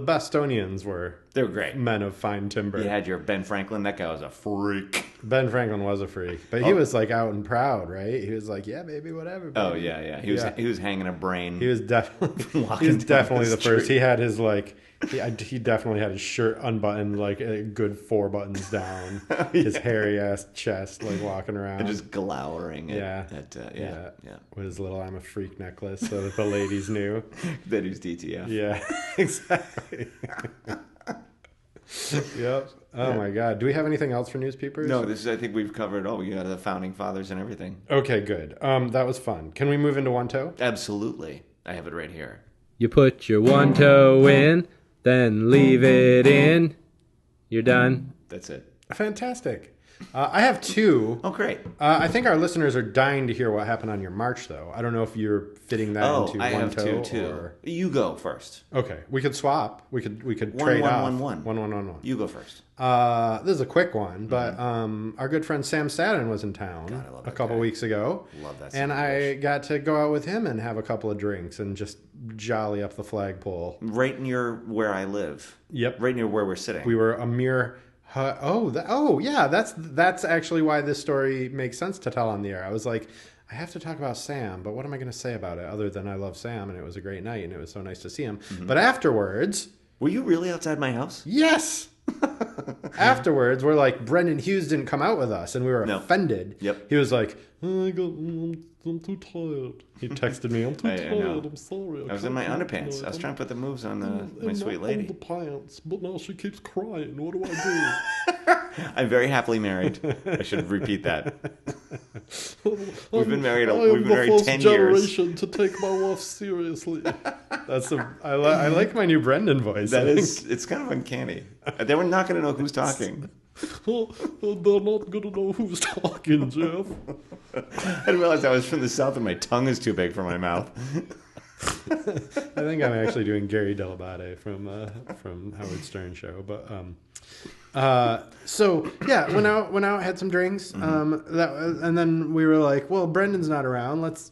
S1: Bostonians were
S2: They were great.
S1: men of fine timber.
S2: You had your Ben Franklin. That guy was a freak.
S1: Ben Franklin was a freak, but he was like out and proud, right? He was like, "Yeah, baby, whatever." Baby.
S2: Oh yeah. He was hanging a brain.
S1: He was definitely
S2: Walking down the
S1: the first.
S2: street.
S1: He had his like he definitely had his shirt unbuttoned, like a good 4 buttons down, his hairy ass chest, like walking around,
S2: and just glowering.
S1: Yeah. With his little "I'm a freak" necklace, so that the ladies knew
S2: That he was DTF.
S1: Yeah, exactly. Yep. Oh my God. Do we have anything else for newspeopers?
S2: No, I think we've covered all. We got the founding fathers and everything.
S1: Okay, good. That was fun. Can we move into one toe?
S2: Absolutely. I have it right here.
S5: You put your one toe in, then leave it in. You're done.
S2: That's it.
S1: Fantastic. I have 2.
S2: Oh, great.
S1: I think our listeners are dying to hear what happened on your march, though. I don't know if you're fitting that into
S2: I
S1: one
S2: have
S1: toe
S2: 2 too.
S1: or...
S2: You go first.
S1: Okay, we could swap. We could
S2: One,
S1: trade
S2: one,
S1: off.
S2: one, one.
S1: 1, 1, 1, 1.
S2: You go first.
S1: This is a quick one, but our good friend Sam Stadden was in town
S2: God, I love
S1: a
S2: that
S1: couple
S2: guy.
S1: weeks ago.
S2: Love that.
S1: And I got to go out with him and have a couple of drinks and just jolly up the flagpole.
S2: Right near where I live.
S1: Yep.
S2: Right near where we're sitting.
S1: We were a mere... yeah, that's actually why this story makes sense to tell on the air. I was like, I have to talk about Sam, but what am I going to say about it other than I love Sam and it was a great night and it was so nice to see him. But afterwards...
S2: Were you really outside my house?
S1: Yes! Afterwards, we're like, Brendan Hughes didn't come out with us, and we were offended.
S2: Yep.
S1: He was like, I'm too tired. He texted me, I'm too
S2: I
S1: tired,
S2: know.
S1: I'm sorry.
S2: I was in my underpants. I was trying to put the moves on my sweet lady.
S1: the pants, but now she keeps crying. What do I do?
S2: I'm very happily married. I should repeat that. We've been married 10 years.
S1: to take my wife seriously. I like my new Brendan voice.
S2: It's kind of uncanny. They were not going to know who's talking.
S1: They're not going to know who's talking, Jeff.
S2: I didn't realize I was from the South and my tongue is too big for my mouth.
S1: I think I'm actually doing Gary Delabate from Howard Stern show, but so yeah, went out, had some drinks, and then we were like, well, Brendan's not around. Let's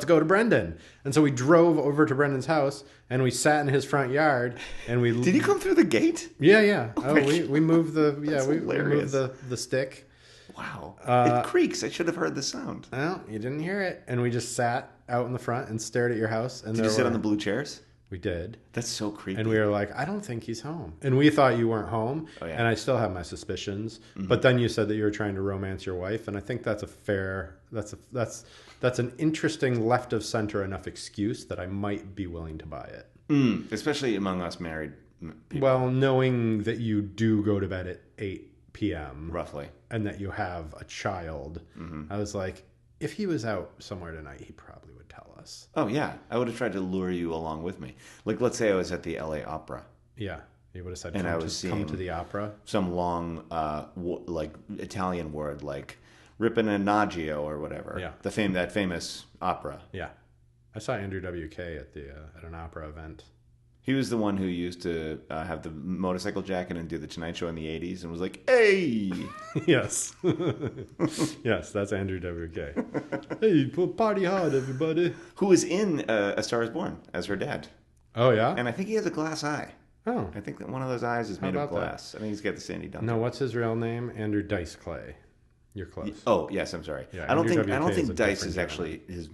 S1: go to Brendan. And so we drove over to Brendan's house and we sat in his front yard and we
S2: Did you come through the gate?
S1: Yeah.
S2: Oh,
S1: we moved the we
S2: hilarious.
S1: moved the stick.
S2: Wow. It creaks. I should have heard the sound.
S1: Well, you didn't hear it. And we just sat out in the front and stared at your house. And
S2: Did you sit on the blue chairs?
S1: We did.
S2: That's so creepy.
S1: And we were like, I don't think he's home. And we thought you weren't home.
S2: Oh, yeah.
S1: And I still have my suspicions. But then you said that you were trying to romance your wife. And I think that's that's an interesting left of center enough excuse that I might be willing to buy it.
S2: Especially among us married people.
S1: Well, knowing that you do go to bed at 8 p.m.
S2: Roughly.
S1: And that you have a child, I was like, if he was out somewhere tonight, he probably would tell us.
S2: Oh, yeah. I would have tried to lure you along with me. Like, let's say I was at the LA Opera.
S1: Yeah. He would have said,
S2: And I was
S1: come
S2: seeing
S1: to the opera.
S2: Some long, like, Italian word, like Rippinaggio or whatever.
S1: Yeah.
S2: That famous opera.
S1: Yeah. I saw Andrew WK at an opera event.
S2: He was the one who used to have the motorcycle jacket and do the Tonight Show in the 80s and was like, hey!
S1: Yes. Yes, that's Andrew WK. Hey, party hard, everybody.
S2: Who was in A Star is Born as her dad.
S1: Oh, yeah?
S2: And I think he has a glass eye.
S1: Oh.
S2: I think that one of those eyes is made of
S1: about that?
S2: glass. I think he's got the Sandy Duncan.
S1: No, what's his real name? Andrew Dice Clay. You're close.
S2: Oh, yes, I'm sorry.
S1: Yeah,
S2: I don't
S1: Andrew
S2: think
S1: WK is a
S2: Dice
S1: different
S2: is actually his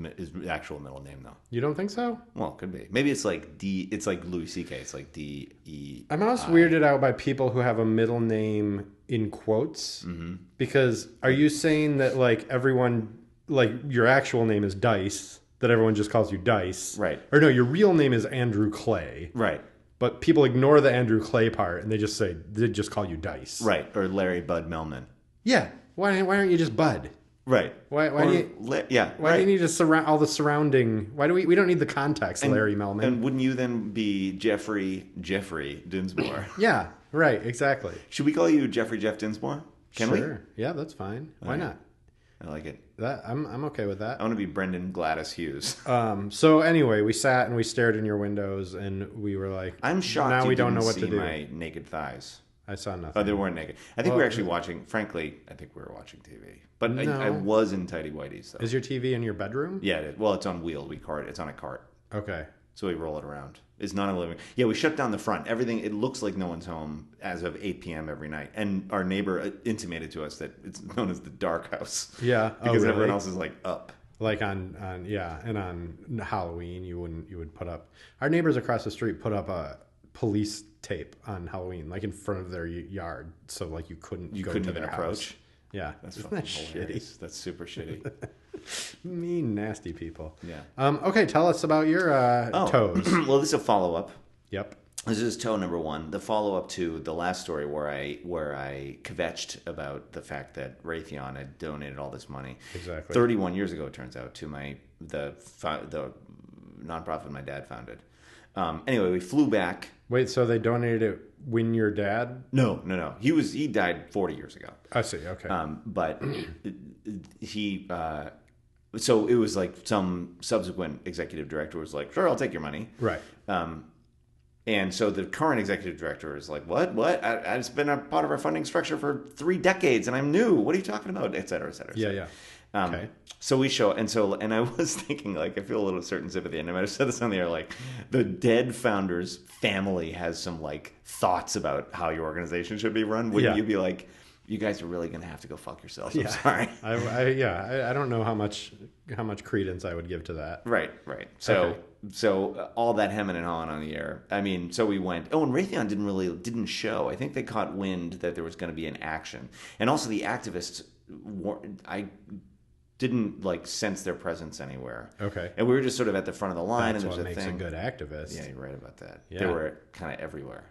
S2: actual middle name though.
S1: You don't think so?
S2: Well, it could be. Maybe it's like D. It's like Louis C.K. It's like D-E.
S1: I'm almost weirded out by people who have a middle name in quotes. Because are you saying that like everyone, like your actual name is Dice, that everyone just calls you Dice?
S2: Right.
S1: Or no, your real name is Andrew Clay.
S2: Right.
S1: But people ignore the Andrew Clay part and they just call you Dice.
S2: Right. Or Larry Bud Melman.
S1: Yeah. Why aren't you just Bud?
S2: Right.
S1: Why do you
S2: yeah.
S1: Why do you need to surround all the surrounding? Why do we don't need the context, Larry Melman?
S2: And wouldn't you then be Jeffrey Dinsmore?
S1: Yeah. Right. Exactly.
S2: Should we call you Jeffrey Jeff Dinsmore? Can we?
S1: Sure. Yeah, that's fine. Why not?
S2: I like it.
S1: I'm okay with that.
S2: I want to be Brendan Gladys Hughes.
S1: So anyway, we sat and we stared in your windows and we were like,
S2: I'm shocked
S1: now
S2: you
S1: we don't
S2: didn't
S1: know what
S2: see
S1: to do.
S2: my naked thighs.
S1: I saw nothing.
S2: Oh, they weren't naked. I think we were actually watching, frankly, I think we were watching TV. But
S1: No.
S2: I was in tighty whities, though.
S1: Is your TV in your bedroom?
S2: Yeah, well, it's on wheels. It's on a cart.
S1: Okay.
S2: So we roll it around. It's not a living. Yeah, we shut down the front. Everything. It looks like no one's home as of 8 p.m. every night. And our neighbor intimated to us that it's known as the dark house.
S1: Yeah.
S2: Because
S1: really?
S2: everyone else is like up.
S1: Like on and on Halloween you would put up. Our neighbors across the street put up a police tape on Halloween, like in front of their yard, so like you couldn't
S2: even approach.
S1: House. Yeah,
S2: that's
S1: Isn't
S2: fucking
S1: that
S2: hilarious.
S1: shitty?
S2: That's super shitty.
S1: Mean, nasty people.
S2: Yeah.
S1: Okay, tell us about your toes.
S2: Well, this is a follow up.
S1: Yep.
S2: This is toe number 1, the follow up to the last story where I kvetched about the fact that Raytheon had donated all this money.
S1: Exactly.
S2: 31 years ago, it turns out, to the nonprofit my dad founded. Anyway, we flew back.
S1: Wait, so they donated it when your dad?
S2: No. He died 40 years ago.
S1: I see. Okay.
S2: But he. So it was like some subsequent executive director was like, "Sure, I'll take your money."
S1: Right.
S2: And so the current executive director is like, "What? It's been a part of our funding structure for 3 decades, and I'm new. What are you talking about?" Et cetera, et cetera. Et cetera.
S1: Yeah. Okay.
S2: So we show, and I was thinking, like, I feel a little certain sympathy, and I might have said this on the air, like, the dead founder's family has some, like, thoughts about how your organization should be run. Wouldn't you be like, you guys are really going to have to go fuck yourselves? I'm sorry.
S1: I don't know how much credence I would give to that.
S2: Right. So all that hemming and hawing on the air. I mean, so we went. Oh, and Raytheon didn't show. I think they caught wind that there was going to be an action, and also the activists. I didn't like sense their presence anywhere.
S1: Okay.
S2: And we were just sort of at the front of the line.
S1: That's
S2: and
S1: what
S2: there's
S1: makes
S2: a thing.
S1: a good activist.
S2: Yeah, you're right about that.
S1: Yeah.
S2: They were kind of everywhere.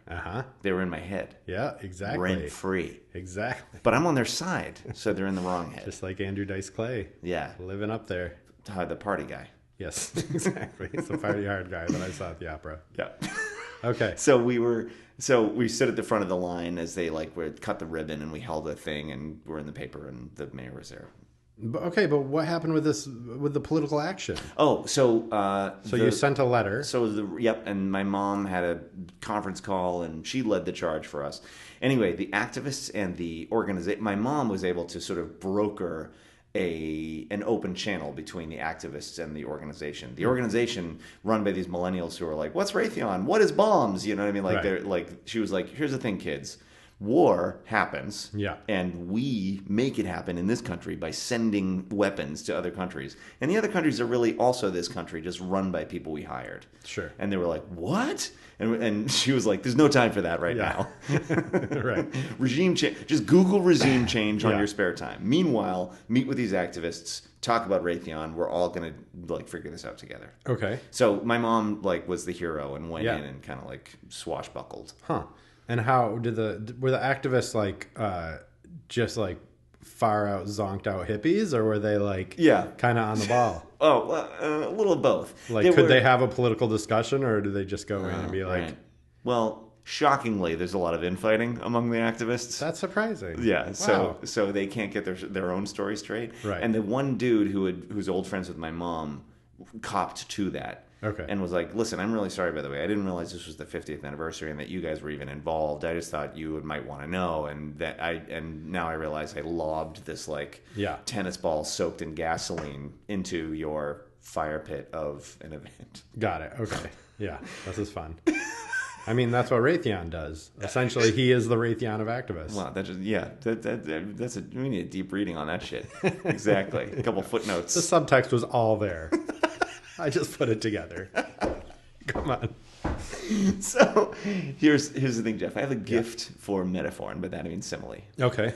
S2: They were in my head.
S1: Yeah, exactly.
S2: Rent free.
S1: Exactly.
S2: But I'm on their side, so they're in the wrong head.
S1: Just like Andrew Dice Clay.
S2: Yeah.
S1: Living up there.
S2: The party guy.
S1: Yes, exactly. It's the party hard guy that I saw at the opera.
S2: Yeah.
S1: Okay.
S2: So we stood at the front of the line as they cut the ribbon, and we held a thing, and we're in the paper, and the mayor was there.
S1: But what happened with the political action?
S2: Oh, so
S1: you sent a letter.
S2: And my mom had a conference call, and she led the charge for us. Anyway, the activists and the organization. My mom was able to sort of broker an open channel between the activists and the organization. The organization run by these millennials who are like, "What's Raytheon? What is bombs?" You know what I mean? Like they're like, she was like, "Here's the thing, kids. War happens, and we make it happen in this country by sending weapons to other countries. And the other countries are really also this country, just run by people we hired."
S1: Sure.
S2: And they were like, "What?" And she was like, "There's no time for that right now."
S1: Right.
S2: Regime change. Just Google regime change on your spare time. Meanwhile, meet with these activists, talk about Raytheon. We're all gonna figure this out together.
S1: Okay.
S2: So my mom was the hero and went in and kind of swashbuckled.
S1: Huh. And how were the activists just far out zonked out hippies, or were they kind of on the ball?
S2: A little of both.
S1: Could they have a political discussion, or do they just go in and be like?
S2: Right. Well, shockingly, there's a lot of infighting among the activists.
S1: That's surprising.
S2: Yeah.
S1: Wow.
S2: So they can't get their own story straight.
S1: Right.
S2: And the one dude who's old friends with my mom copped to that.
S1: Okay.
S2: And was like, "Listen, I'm really sorry, by the way. I didn't realize this was the 50th anniversary and that you guys were even involved. I just thought you might want to know, and now I realize I lobbed this tennis ball soaked in gasoline into your fire pit of an event."
S1: Got it. Okay. Yeah, this is fun. I mean, that's what Raytheon does. Essentially, he is the Raytheon of activists.
S2: Well, we need a deep reading on that shit. Exactly. A couple footnotes.
S1: The subtext was all there. I just put it together. Come on.
S2: So here's the thing, Jeff. I have a gift for metaphor, and by that I mean simile.
S1: Okay.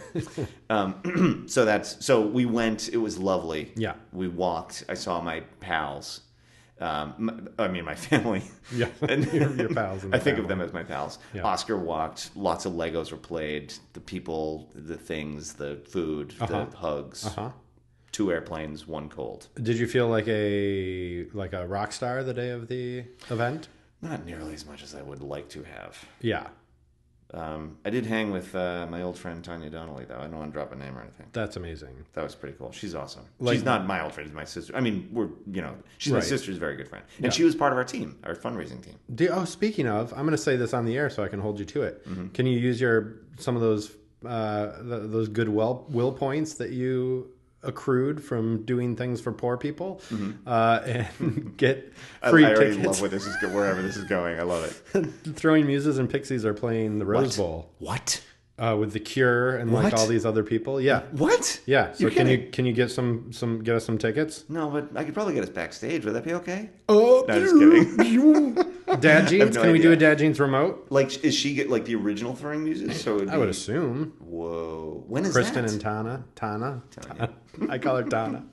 S2: So we went. It was lovely.
S1: Yeah.
S2: We walked. I saw my pals. My family.
S1: Yeah.
S2: And
S1: your pals.
S2: I think of them as my pals.
S1: Yeah.
S2: Oscar walked. Lots of Legos were played. The people, the things, the food, the hugs. 2 airplanes, 1 cold.
S1: Did you feel like a rock star the day of the event?
S2: Not nearly as much as I would like to have.
S1: Yeah.
S2: I did hang with my old friend Tanya Donnelly, though. I don't want to drop a name or anything.
S1: That's amazing.
S2: That was pretty cool. She's awesome. She's not my old friend. She's my sister. I mean, she's my sister's very good friend. And she was part of our team, our fundraising team.
S1: Speaking of, I'm going to say this on the air so I can hold you to it. Mm-hmm. Can you use some of those good will points that you accrued from doing things for poor people, and get
S2: I
S1: free
S2: already
S1: tickets.
S2: love wherever this is going. I love it.
S1: Throwing Muses and Pixies are playing the Rose Bowl
S2: What?
S1: with The Cure and
S2: What?
S1: like all these other people. Yeah,
S2: What?
S1: yeah. So
S2: You're kidding.
S1: can you get get us some tickets?
S2: No, but I could probably get us backstage. Would that be okay?
S1: Oh,
S2: No, just kidding.
S1: Dad jeans?
S2: no
S1: Can we do
S2: idea.
S1: a Dad jeans remote?
S2: Like, is she get like the original Throwing Muses? So it would
S1: I would
S2: be-
S1: assume.
S2: Whoa. When is
S1: Kristen
S2: that?
S1: and Tana. I call her Tana.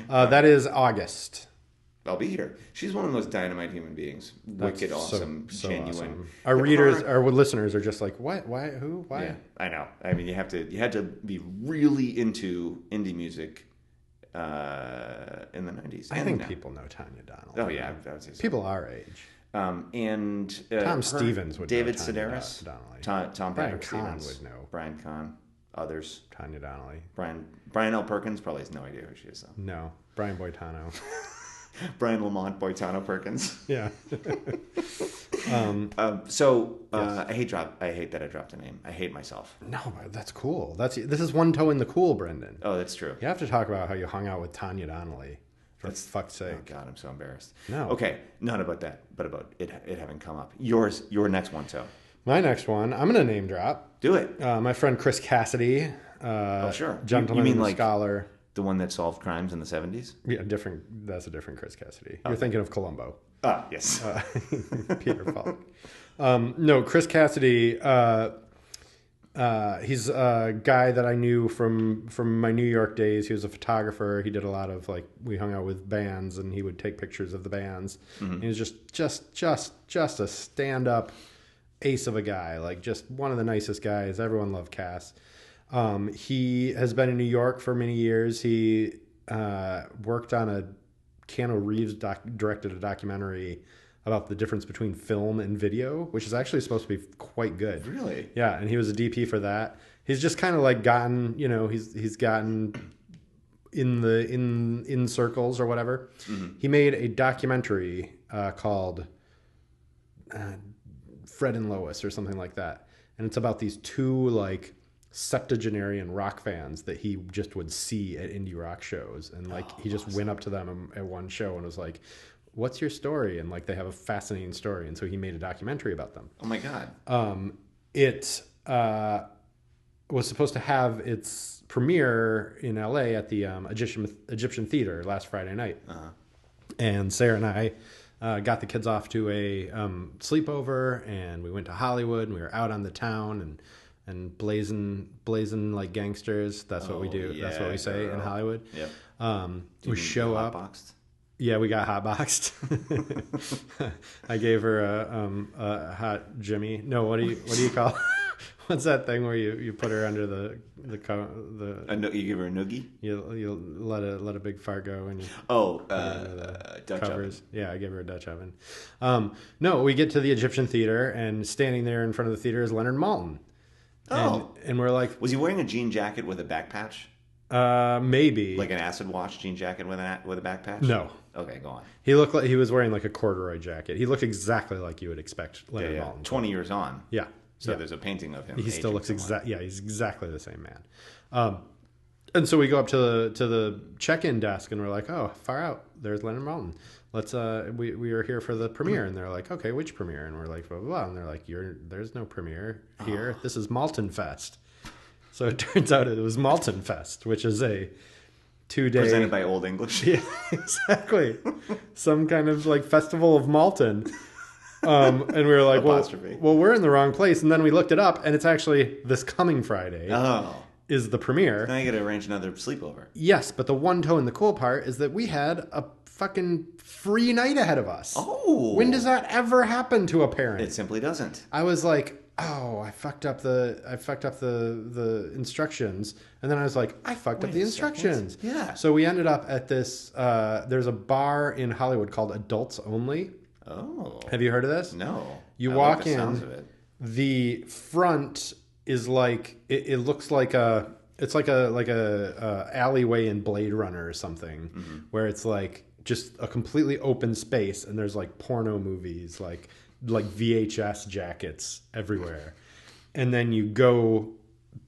S1: That is August.
S2: I'll be here. She's one of the most dynamite human beings. Wicked,
S1: So-
S2: awesome,
S1: so
S2: genuine.
S1: awesome. Our readers, our listeners are just like, what? Why? Who? Why?
S2: Yeah, I know. I mean, you had to be really into indie music in the 90s.
S1: I
S2: and
S1: think
S2: now.
S1: people know Tanya Donnelly.
S2: Oh yeah, I would say so.
S1: People our age.
S2: And
S1: Tom Stevens would know
S2: David
S1: Tanya
S2: Sedaris,
S1: Donnelly.
S2: Tom
S1: Brian
S2: Patrick
S1: Kahn
S2: Stevens
S1: would know.
S2: Brian Kahn, others.
S1: Tanya Donnelly.
S2: Brian L. Perkins probably has no idea who she is though.
S1: No. Brian Boitano.
S2: Brian Lamont Boitano Perkins.
S1: Yeah.
S2: I hate that I dropped a name. I hate myself.
S1: No, but that's cool. This is one toe in the cool, Brendan.
S2: Oh, that's true.
S1: You have to talk about how you hung out with Tanya Donnelly. For fuck's
S2: Oh
S1: sake.
S2: God, I'm so embarrassed.
S1: No.
S2: Okay, not about that, but about it having come up. Your next one, so
S1: My next one, I'm going to name drop.
S2: do it.
S1: My friend Chris Cassidy.
S2: Sure.
S1: Gentleman
S2: You mean
S1: and
S2: like
S1: scholar.
S2: the one that solved crimes in the 70s?
S1: Yeah, different. That's a different Chris Cassidy. You're thinking of Columbo.
S2: Ah, yes.
S1: Peter Falk. No, Chris Cassidy. He's a guy that I knew from my New York days. He was a photographer. He did a lot of we hung out with bands, and he would take pictures of the bands. He was just a stand up ace of a guy. Like just one of the nicest guys. Everyone loved Cass. He has been in New York for many years. He worked on a Keanu Reeves directed a documentary about the difference between film and video, which is actually supposed to be quite good.
S2: Really?
S1: Yeah, and he was a DP for that. He's just kind of gotten, he's gotten in circles or whatever. He made a documentary called Fred and Lois or something like that, and it's about these two septuagenarian rock fans that he just would see at indie rock shows, and he just went up to them at one show and was like, what's your story? And they have a fascinating story, and so he made a documentary about them.
S2: Oh my God.
S1: It was supposed to have its premiere in LA at the Egyptian Theater last Friday night. And Sarah and I got the kids off to a sleepover, and we went to Hollywood, and we were out on the town and blazing like gangsters. That's what we do. That's what we say in Hollywood.
S2: Yep.
S1: We show up.
S2: Hotboxed?
S1: Yeah, we got hotboxed. I gave her a hot Jimmy. No, what do you call? What's that thing where you put her under the
S2: You give her a noogie?
S1: you let a big fart go and you
S2: Dutch
S1: covers.
S2: oven.
S1: Yeah, I gave her a Dutch oven. No, we get to the Egyptian Theater, and standing there in front of the theater is Leonard Maltin. And we're like,
S2: Was he wearing a jean jacket with a back patch?
S1: maybe
S2: Like an acid wash jean jacket with a back patch?
S1: No.
S2: Okay, go on.
S1: He looked like he was wearing a corduroy jacket. He looked exactly like you would expect Leonard
S2: Yeah.
S1: Maltin.
S2: 20 years on.
S1: Yeah.
S2: So there's a painting of him.
S1: He still
S2: aging
S1: looks
S2: somewhat.
S1: he's exactly the same man. And so we go up to the check-in desk, and we're like, oh, far out, there's Leonard Maltin. Let's we are here for the premiere. And they're like, okay, which premiere? And we're like, blah blah blah. And they're like, there's no premiere here. This is Maltin Fest. So it turns out it was Maltin Fest, which is a 2-day
S2: Presented by Old English.
S1: Yeah, exactly. Some kind of festival of Maltin. And we were like,
S2: Apostrophe.
S1: well, we're in the wrong place. And then we looked it up, and it's actually this coming Friday
S2: Oh.
S1: is the premiere.
S2: Now you got to arrange another sleepover.
S1: Yes, but the one toe in the cool part is that we had a fucking free night ahead of us.
S2: Oh.
S1: When does that ever happen to a parent?
S2: It simply doesn't.
S1: I was like, oh, I fucked up the instructions, and then I was like, I fucked up the instructions.
S2: Yeah.
S1: So we ended up at this. There's a bar in Hollywood called Adults Only.
S2: Oh.
S1: Have you heard of this?
S2: No.
S1: You
S2: I
S1: walk
S2: like the sounds
S1: in.
S2: of it.
S1: The front is it looks like a alleyway in Blade Runner or something, where it's just a completely open space, and there's porno movies, like VHS jackets everywhere. And then you go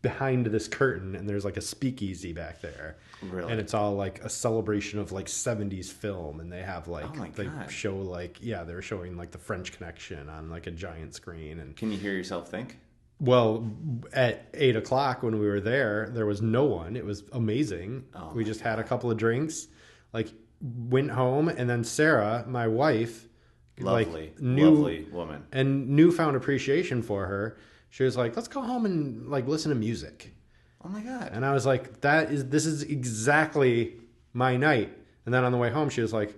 S1: behind this curtain, and there's like a speakeasy back there.
S2: Really?
S1: And it's all like a celebration of like 70s film, and they have like
S2: Oh my
S1: they
S2: God.
S1: show like they're showing like the French Connection on like a giant screen. And
S2: Can you hear yourself think?
S1: well, at 8 o'clock when we were there was no one. It was amazing. We just had a couple of drinks, like went home, and then Sarah, my wife,
S2: Lovely,
S1: like
S2: lovely woman.
S1: and newfound appreciation for her. She was like, "Let's go home and like listen to music."
S2: Oh my God.
S1: And I was like, this is exactly my night. And then on the way home, she was like,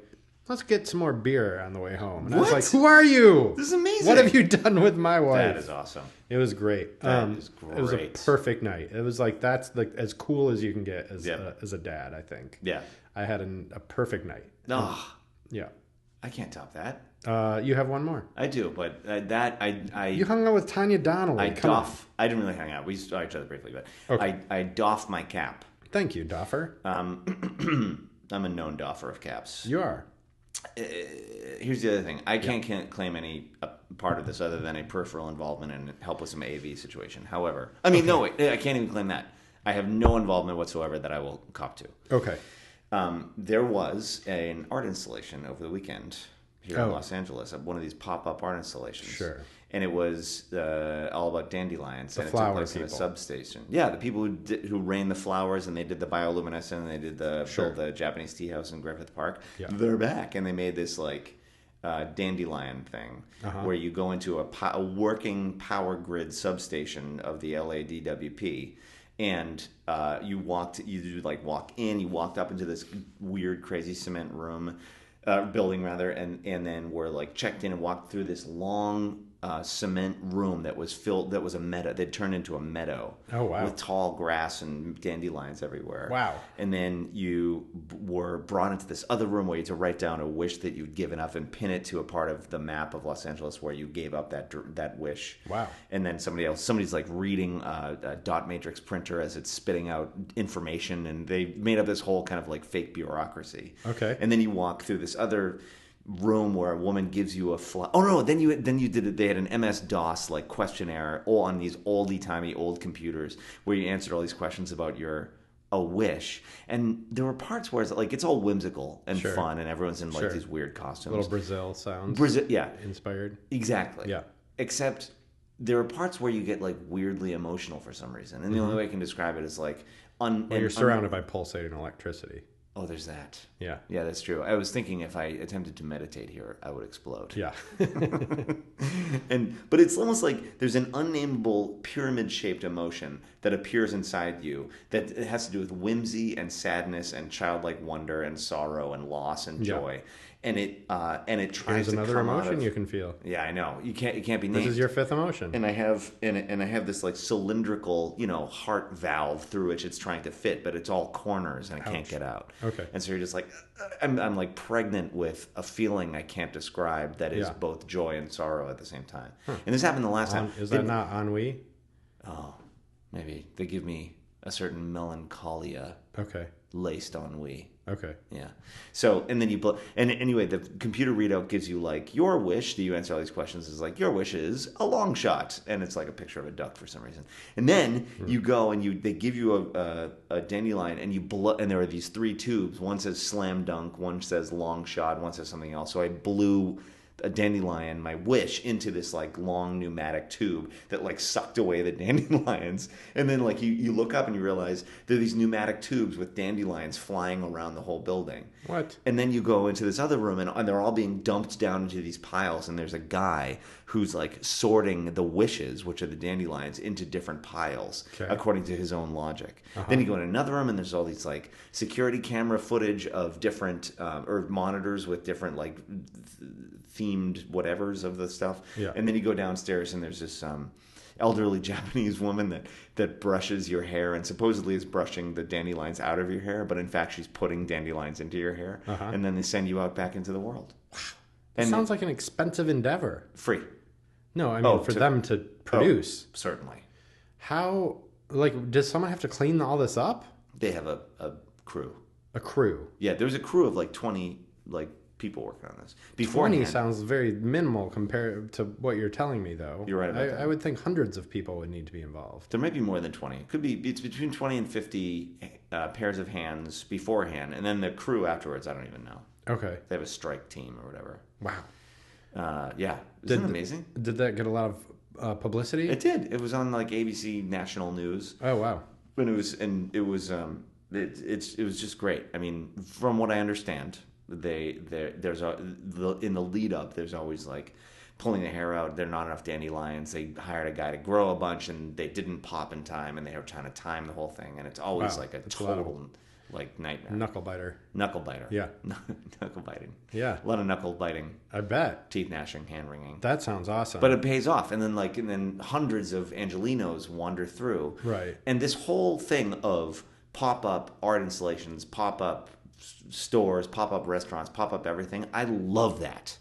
S1: "Let's get some more beer on the way home." And I was
S2: What?
S1: like, "Who are you?
S2: This is amazing.
S1: What have you done with my wife?"
S2: That is awesome.
S1: It was great.
S2: That is
S1: It was a
S2: great.
S1: perfect night. It was like that's like as cool as you can get as
S2: Yeah.
S1: as a dad. I think.
S2: Yeah.
S1: I had a perfect night.
S2: Oh,
S1: Yeah.
S2: I can't top that.
S1: You have one more.
S2: I do, but I
S1: You hung out with Tanya Donnelly.
S2: I
S1: Come on.
S2: doff. I didn't really hang out. We saw each other briefly, but
S1: Okay.
S2: I doff my cap.
S1: Thank you, Doffer.
S2: I'm a known doffer of caps.
S1: You are.
S2: Here's the other thing. I can't claim any part of this other than a peripheral involvement in help with some AV situation. However, I mean, no, wait, I can't even claim that. I have no involvement whatsoever that I will cop to.
S1: Okay.
S2: There was an art installation over the weekend here in
S1: Oh.
S2: Los Angeles, one of these pop-up art installations.
S1: Sure.
S2: And it was all about dandelions. And it
S1: flower
S2: took place in a
S1: people.
S2: substation. Yeah, the people who rained the flowers, and they did the bioluminescent, and they did
S1: Sure.
S2: built the Japanese tea house in Griffith Park.
S1: Yeah.
S2: They're back, and they made this like dandelion thing where you go into a working power grid substation of the LADWP. And you walked up into this weird, crazy cement room, building rather, and then were like checked in and walked through this long cement room that was a meadow. They'd turned into a meadow.
S1: Oh, wow.
S2: With tall grass and dandelions everywhere.
S1: Wow.
S2: And then you were brought into this other room where you had to write down a wish that you'd given up and pin it to a part of the map of Los Angeles where you gave up that wish.
S1: Wow.
S2: And then somebody's like reading a dot matrix printer as it's spitting out information, and they made up this whole kind of like fake bureaucracy.
S1: Okay.
S2: And then you walk through this other room where a woman gives you a then you did it. They had an MS-DOS like questionnaire all on these oldie-timey old computers where you answered all these questions about a wish, and there were parts where it's all whimsical and
S1: Sure.
S2: fun, and everyone's in like
S1: Sure.
S2: these weird costumes.
S1: Little Brazil sounds.
S2: Yeah,
S1: Inspired.
S2: exactly.
S1: Yeah.
S2: Except there are parts where you get like weirdly emotional for some reason, and the only way I can describe it is like
S1: Well, you're surrounded by pulsating electricity.
S2: Oh, there's that.
S1: Yeah.
S2: Yeah, that's true. I was thinking if I attempted to meditate here, I would explode.
S1: Yeah.
S2: But it's almost like there's an unnameable pyramid-shaped emotion that appears inside you that it has to do with whimsy and sadness and childlike wonder and sorrow and loss and
S1: Yeah.
S2: joy. And it tries
S1: Here's
S2: to
S1: another
S2: come out
S1: emotion
S2: of,
S1: you can feel.
S2: Yeah, I know. It can't be named.
S1: This is your fifth emotion.
S2: And I have this like cylindrical, heart valve through which it's trying to fit, but it's all corners and I can't get out.
S1: Okay.
S2: And so you're just like, I'm like pregnant with a feeling I can't describe that is
S1: Yeah.
S2: both joy and sorrow at the same time. And this happened the last time.
S1: Is that not ennui?
S2: Oh, maybe they give me a certain melancholia
S1: Okay.
S2: laced ennui.
S1: Okay.
S2: Yeah. So, and then and anyway, the computer readout gives you like your wish. Do you answer all these questions? Is like your wish is a long shot, and it's like a picture of a duck for some reason. And then you go and they give you a dandelion, and and there are these three tubes. One says slam dunk, one says long shot, one says something else. So I blew a dandelion, my wish, into this like long pneumatic tube that like sucked away the dandelions. And then like you look up and you realize there are these pneumatic tubes with dandelions flying around the whole building.
S1: What?
S2: And then you go into this other room and they're all being dumped down into these piles, and there's a guy who's like sorting the wishes, which are the dandelions, into different piles according to his own logic. Then you go in another room and there's all these like security camera footage of different or monitors with different like themed whatevers of the stuff.
S1: Yeah.
S2: And then you go downstairs and there's this elderly Japanese woman that brushes your hair and supposedly is brushing the dandelions out of your hair, but in fact she's putting dandelions into your hair, and then they send you out back into the world. Wow. And
S1: Sounds like an expensive endeavor.
S2: free.
S1: No, I mean them to produce.
S2: Certainly.
S1: How, like, does someone have to clean all this up?
S2: They have a crew.
S1: A crew.
S2: Yeah, there was a crew of like 20 like people working on this.
S1: 20
S2: Beforehand,
S1: sounds very minimal compared to what you're telling me, though.
S2: You're right about that.
S1: I would think hundreds of people would need to be involved.
S2: there might be more than 20. It's between 20 and 50 pairs of hands beforehand, and then the crew afterwards. I don't even know.
S1: Okay.
S2: They have a strike team or whatever.
S1: Wow.
S2: Yeah, isn't it amazing?
S1: Did that get a lot of publicity?
S2: It did. It was on like ABC National News.
S1: Oh wow.
S2: When it was just great. I mean, from what I understand, in the lead up, there's always like pulling the hair out. There are not enough dandelions. They hired a guy to grow a bunch, and they didn't pop in time, and they were trying to time the whole thing, and it's always like a total like nightmare.
S1: Knuckle biter.
S2: Yeah. Knuckle biting.
S1: Yeah.
S2: A lot of knuckle biting.
S1: I bet.
S2: Teeth gnashing, hand wringing.
S1: That sounds awesome.
S2: But it pays off, and then hundreds of Angelinos wander through.
S1: Right.
S2: And this whole thing of pop-up art installations, pop-up stores, pop-up restaurants, pop-up everything, I love that.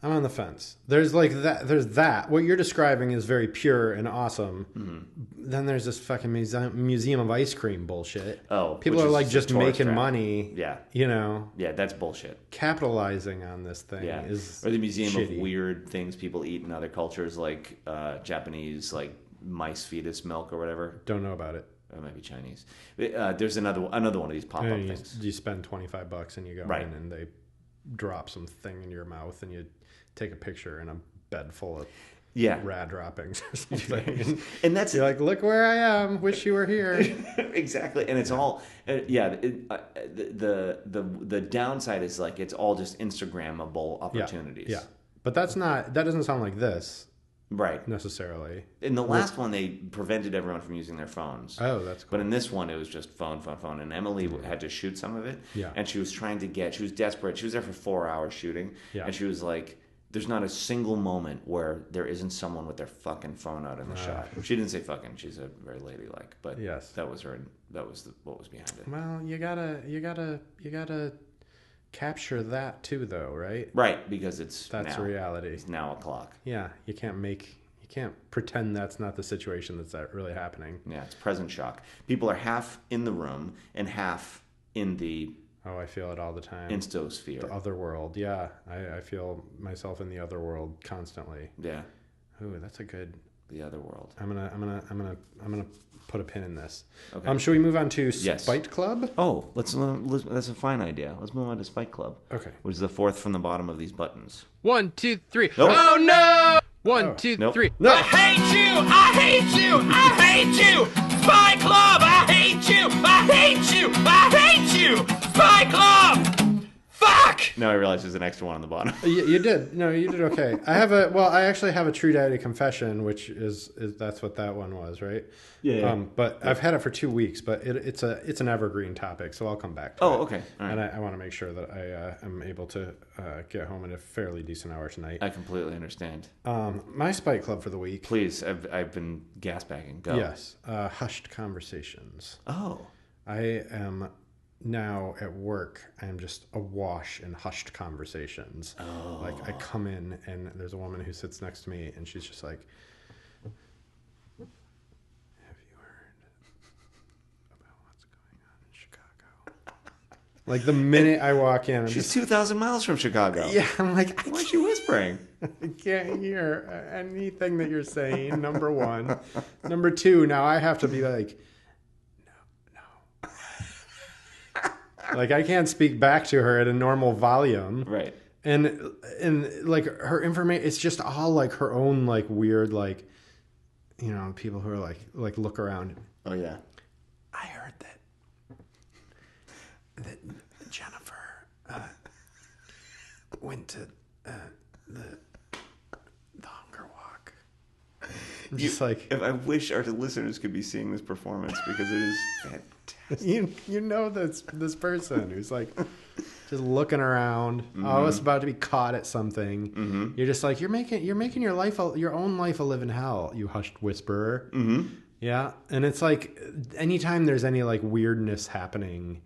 S1: I'm on the fence. There's that. What you're describing is very pure and awesome. Mm-hmm. Then there's this fucking museum of ice cream bullshit.
S2: Oh,
S1: people are like just making money.
S2: Yeah.
S1: You know.
S2: Yeah, that's bullshit.
S1: Capitalizing on this thing is
S2: or the museum
S1: shitty.
S2: of weird things people eat in other cultures, like Japanese, like mice fetus milk or whatever.
S1: Don't know about it.
S2: Or it might be Chinese. There's another one of these pop-up things.
S1: You spend $25 and you go in and they drop some thing in your mouth and you take a picture in a bed full of rad droppings or something.
S2: And that's
S1: you're like, look where I am. Wish you were here.
S2: Exactly. And it's all the downside is like it's all just Instagrammable opportunities.
S1: Yeah. But that doesn't sound like this.
S2: Right.
S1: Necessarily.
S2: In the last one, they prevented everyone from using their phones.
S1: Oh, that's cool.
S2: But in this one, it was just phone. And Emily had to shoot some of it. Yeah. And she was she was desperate. She was there for 4 hours shooting. Yeah. And she was like, there's not a single moment where there isn't someone with their fucking phone out in the shot. She didn't say fucking. She's a very ladylike. But that was her. That was what was behind it.
S1: Well, you gotta capture that too, though, right?
S2: Right, because that's
S1: reality.
S2: It's now o'clock.
S1: Yeah, you can't pretend that's not the situation that's really happening.
S2: Yeah, it's present shock. People are half in the room and half in the
S1: I feel it all the time.
S2: Instosphere.
S1: The other world. Yeah, I feel myself in the other world constantly.
S2: Yeah.
S1: Ooh, that's a good.
S2: The other world.
S1: I'm gonna put a pin in this. Okay. Should we move on to Spite Club?
S2: Oh, let's. That's a fine idea. Let's move on to Spite Club.
S1: Okay.
S2: Which is the fourth from the bottom of these buttons.
S5: 1, 2, 3.
S2: Nope.
S5: Oh no! 1, 2, 3.
S2: No.
S3: I hate you! I hate you! I hate you! Spy Club! I hate you! I hate you! I hate you! Spy Club! Fuck!
S2: Now I realize there's an extra one on the bottom.
S1: You did. No, you did okay. I actually have a True Daddy confession, which is that's what that one was, right?
S2: Yeah.
S1: But I've had it for 2 weeks, but it's an evergreen topic, so I'll come back to it.
S2: Okay. All right.
S1: And I want to make sure that I am able to get home at a fairly decent hour tonight.
S2: I completely understand.
S1: My Spite Club for the week.
S2: Please, I've been gasbagging. Go.
S1: Yes. Hushed Conversations.
S2: Oh.
S1: I am now at work. I am just awash in hushed conversations.
S2: Oh.
S1: Like I come in and there's a woman who sits next to me and she's just like, "Have you heard about what's going on in Chicago?" Like the minute I walk in,
S2: She's 2,000 miles from Chicago.
S1: Yeah, I'm like,
S2: why is she whispering?
S1: I can't hear anything that you're saying. Number one. Number two, now I have to be like, no. Like I can't speak back to her at a normal volume.
S2: Right.
S1: And like her information, it's just all like her own like weird like, you know, people who are like look around.
S2: Oh yeah.
S1: I heard that Jennifer went to the hunger walk. I'm just like,
S2: I wish our listeners could be seeing this performance because it is fantastic.
S1: You know this person who's like just looking around, always about to be caught at something. Mm-hmm. You're just like you're making your life your own life a living hell. You hushed whisperer.
S2: Mm-hmm.
S1: Yeah, and it's like anytime there's any like weirdness happening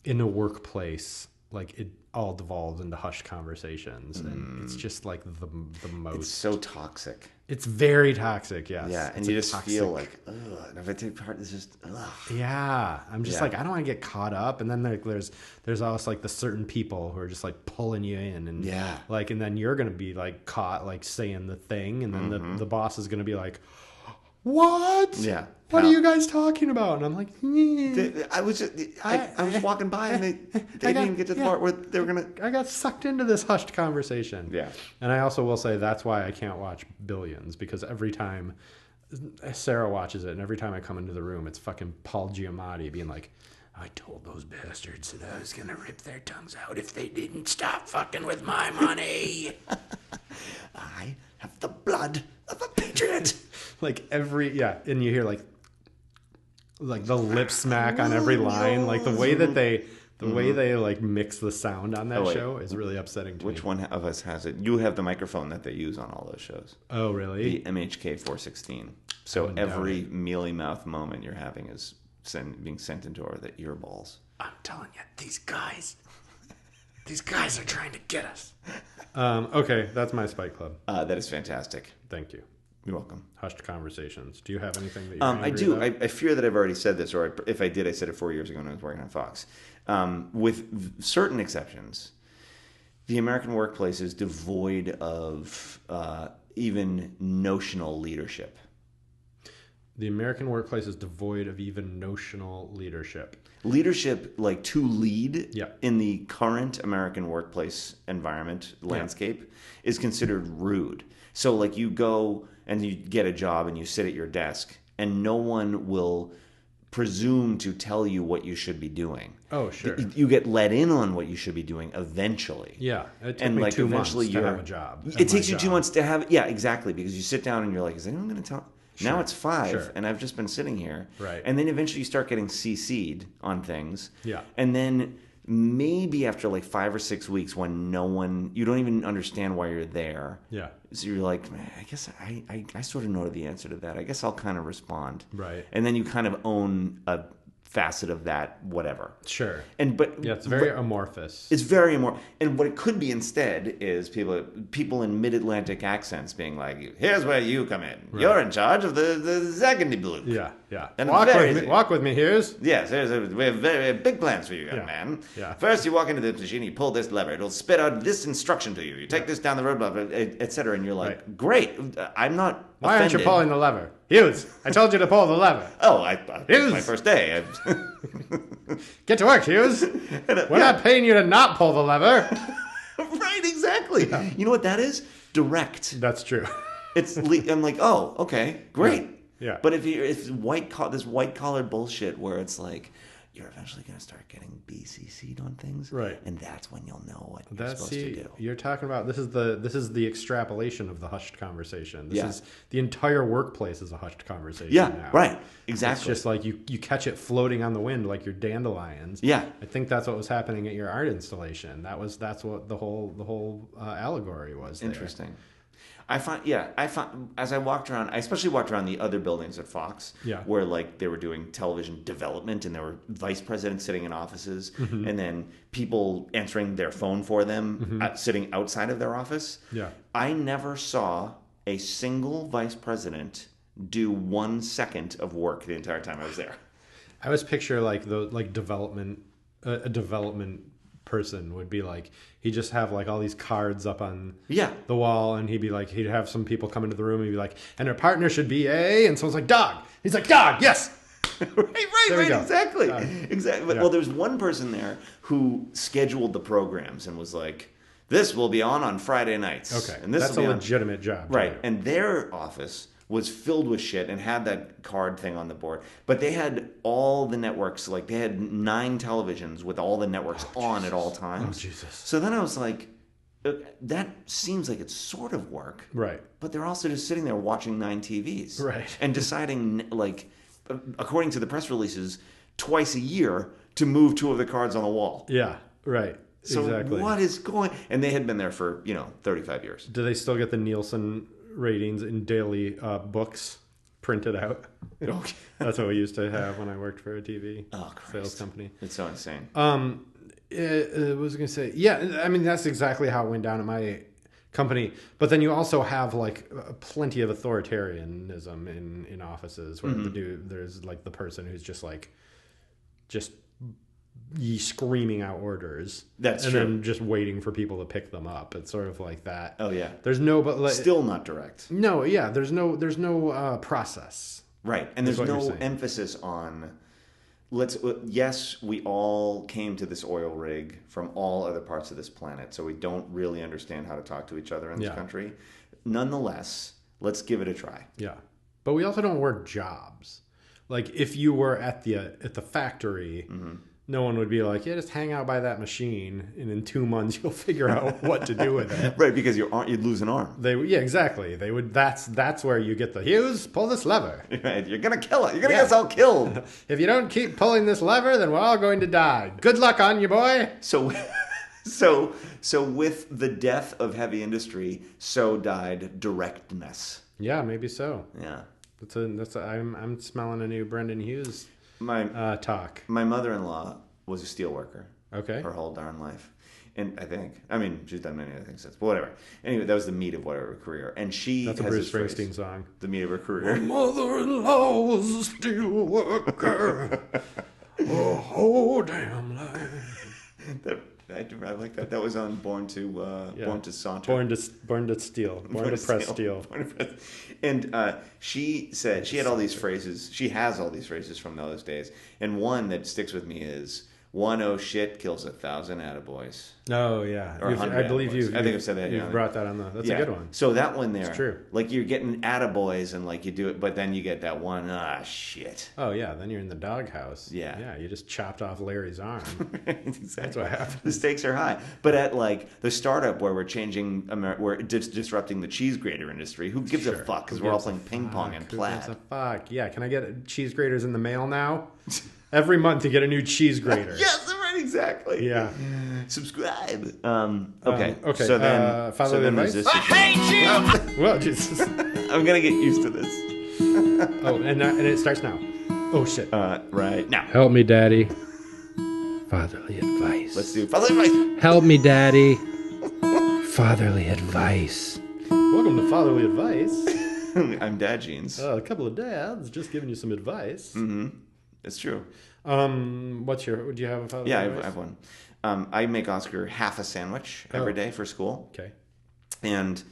S1: in a workplace, like it all devolves into hushed conversations, and it's just like the most.
S2: It's so toxic.
S1: It's very toxic, yes.
S2: Yeah, and
S1: It's
S2: you
S1: a
S2: just
S1: toxic,
S2: feel like, ugh. And if I take part, it's just, ugh.
S1: yeah. I'm just
S2: Yeah.
S1: like, I don't want to get caught up. And then there's also like the certain people who are just like pulling you in, and
S2: Yeah.
S1: like, and then you're gonna be like caught like saying the thing, and then the boss is gonna be like, what?
S2: Yeah.
S1: What
S2: Now-
S1: are you guys talking about? And I'm like,
S2: I was just, I was walking by and they didn't even get to the part where they were gonna.
S1: I got sucked into this hushed conversation.
S2: Yeah.
S1: And I also will say that's why I can't watch Billions, because every time Sarah watches it and every time I come into the room, it's fucking Paul Giamatti being like, I told those bastards that I was going to rip their tongues out if they didn't stop fucking with my money.
S2: I have the blood of a patriot.
S1: Like and you hear like the lip smack on every line, like the way they like mix the sound on that
S2: Oh, wait.
S1: show is really upsetting to me.
S2: Which one of us has it? You have the microphone that they use on all those shows.
S1: Oh, really?
S2: The MHK 416. So
S1: wouldn't doubt
S2: every mealy mouth moment you're having is being sent into the earballs.
S4: I'm telling you, these guys are trying to get us.
S1: Okay, that's my Spike Club.
S2: That is fantastic.
S1: Thank you.
S2: You're welcome.
S1: Hushed conversations. Do you have anything that you're
S2: I
S1: angry
S2: do.
S1: about?
S2: I fear that I've already said this, or if I did, I said it 4 years ago when I was working on Fox. With certain exceptions, the American workplace is devoid of even notional leadership.
S1: The American workplace is devoid of even notional leadership.
S2: Leadership, like to lead
S1: Yeah.
S2: in the current American workplace environment landscape, is considered rude. So, like, you go and you get a job and you sit at your desk, and no one will presume to tell you what you should be doing.
S1: Oh, sure.
S2: You get let in on what you should be doing eventually.
S1: Yeah, it took
S2: And
S1: me
S2: like
S1: 2 months
S2: eventually
S1: to
S2: you're
S1: have a job. at
S2: It
S1: my
S2: takes you 2
S1: job.
S2: months to have yeah, exactly, because you sit down and you're like, is anyone going to tell? Now it's 5
S1: Sure.
S2: and I've just been sitting here.
S1: Right.
S2: And then eventually you start getting CC'd on things.
S1: Yeah.
S2: And then maybe after like 5 or 6 weeks when you don't even understand why you're there.
S1: Yeah,
S2: So you're like, man, I guess I sort of know the answer to that. I guess I'll kind of respond.
S1: Right.
S2: And then you kind of own a facet of that, whatever.
S1: sure.
S2: But
S1: Yeah, it's very amorphous.
S2: it's very more, and what it could be instead is people in mid-Atlantic accents being like, "Here's where you come in. You're in charge of the second blue."
S1: Yeah, yeah.
S2: And
S1: Walk with me, here's.
S2: Yes, we have very big plans for you, young
S1: Yeah,
S2: man.
S1: yeah.
S2: First, you walk into the machine, you pull this lever, it'll spit out this instruction to you. You take this down the road, blah, blah, et cetera, and you're like,
S1: Right.
S2: "Great, I'm not."
S1: Why aren't you
S2: offended."
S1: pulling the lever? Hughes, I told you to pull the lever.
S2: Oh, it's my
S1: Hughes.
S2: first day.
S1: Get to work, Hughes. We're not paying you to not pull the lever.
S2: Right, exactly. You know what that is? Direct.
S1: That's true.
S2: I'm like, oh, okay, great.
S1: Yeah.
S2: But if this white collar bullshit where it's like you're eventually going to start getting BCC'd on things,
S1: Right.
S2: And that's when you'll know what you're supposed to do.
S1: You're talking about this is the extrapolation of the hushed conversation. This
S2: Yeah.
S1: is the entire workplace is a hushed conversation.
S2: Yeah,
S1: now.
S2: right, exactly.
S1: It's just like you catch it floating on the wind like your dandelions.
S2: Yeah.
S1: I think that's what was happening at your art installation. That's what the whole allegory was. There.
S2: Interesting. I find as I walked around, I especially walked around the other buildings at Fox,
S1: Yeah.
S2: where like they were doing television development and there were vice presidents sitting in offices and then people answering their phone for them sitting outside of their office.
S1: Yeah.
S2: I never saw a single vice president do 1 second of work the entire time I was there.
S1: I always picture like development a development person would be like he'd just have like all these cards up on the wall and he'd have some people come into the room and he'd be like, and their partner should be and someone's like, dog. He's like, dog, yes.
S2: right, exactly. Exactly.
S1: Yeah.
S2: Well, there's one person there who scheduled the programs and was like, this will be on Friday nights.
S1: Okay.
S2: And this
S1: That's
S2: will
S1: a
S2: be on.
S1: legitimate job.
S2: Right.
S1: too.
S2: And their office was filled with shit and had that card thing on the board. But they had all the networks, like they had 9 televisions with all the networks on at all times.
S1: Oh, Jesus.
S2: So then I was like, that seems like it's sort of work.
S1: Right.
S2: But they're also just sitting there watching 9 TVs.
S1: Right.
S2: And deciding, like, according to the press releases, twice a year to move 2 of the cards on the wall.
S1: Yeah. Right.
S2: So
S1: exactly.
S2: what is going... And they had been there for, 35 years.
S1: Do they still get the Nielsen ratings in daily books printed out?
S2: Okay.
S1: That's what we used to have when I worked for a TV
S2: Oh, Christ.
S1: sales company.
S2: It's so insane.
S1: was going to say, yeah, I mean, that's exactly how it went down at my company. But then you also have like plenty of authoritarianism in offices where there's like the person who's just screaming out orders.
S2: That's
S1: and
S2: true.
S1: then just waiting for people to pick them up. It's sort of like that.
S2: Oh yeah.
S1: There's no, but like,
S2: Still not direct.
S1: no, yeah. There's no process.
S2: Right, and there's
S1: what you're
S2: no
S1: saying.
S2: emphasis on. Yes, we all came to this oil rig from all other parts of this planet, so we don't really understand how to talk to each other in this
S1: Yeah.
S2: country. Nonetheless, let's give it a try.
S1: Yeah, but we also don't work jobs. Like if you were at the factory, no one would be like, "Yeah, just hang out by that machine, and in 2 months you'll figure out what to do with it."
S2: Right, because you'd lose an arm.
S1: Yeah, exactly. They would. That's where you get the Hughes. Pull this lever.
S2: Right, you're gonna kill it. You're gonna get us all killed.
S1: If you don't keep pulling this lever, then we're all going to die. Good luck on you, boy.
S2: So with the death of heavy industry, so died directness.
S1: Yeah, maybe so.
S2: Yeah.
S1: I'm smelling a new Brendan Hughes talk.
S2: My mother-in-law was a steel worker.
S1: Okay.
S2: Her whole darn life. And I mean, she's done many other things since, but whatever. Anyway, that was the meat of her career. And she
S1: That's a
S2: has
S1: Bruce
S2: this
S1: Springsteen
S2: phrase,
S1: song.
S2: the meat of her career.
S1: Mother-in-law was a steel worker. Oh, damn life.
S2: I like that. That was on Born to Saunter.
S1: Born to steal. Born to press steel.
S2: And she said she had all these phrases. She has all these phrases from those days. And one that sticks with me is, "One oh shit kills 1,000 attaboys."
S1: Oh yeah,
S2: Or 100
S1: I believe
S2: attaboys. I think I've said that.
S1: You've brought that on the. That's a good one.
S2: So that one there,
S1: It's true.
S2: Like you're getting attaboys and like you do it, but then you get that one, shit.
S1: Oh yeah, then you're in the doghouse.
S2: Yeah.
S1: Yeah, you just chopped off Larry's arm.
S2: Exactly.
S1: That's what happened.
S2: The stakes are high. But at like the startup where we're changing, we're disrupting the cheese grater industry, who gives a fuck? Because we're all playing ping pong and
S1: Who
S2: plaid.
S1: gives a fuck? Yeah, can I get cheese graters in the mail now? Every month you get a new cheese grater.
S2: Yes, right, exactly.
S1: Yeah.
S2: Subscribe.
S1: Okay.
S2: So then,
S1: fatherly
S2: there's
S1: advice?
S2: this.
S3: I hate you!
S1: Well, Jesus.
S2: I'm gonna get used to this.
S1: Oh, and it starts now. Oh shit.
S2: Right now,
S5: Help me, Daddy. Fatherly advice.
S2: let's do fatherly advice.
S5: Help me, Daddy. Fatherly advice.
S1: Welcome to Fatherly Advice.
S2: I'm Dad Jeans.
S1: A couple of dads just giving you some advice.
S2: It's true.
S1: Do you have a fatherly
S2: Yeah,
S1: advice?
S2: I have one. I make Oscar half a sandwich every day for school.
S1: Okay.
S2: And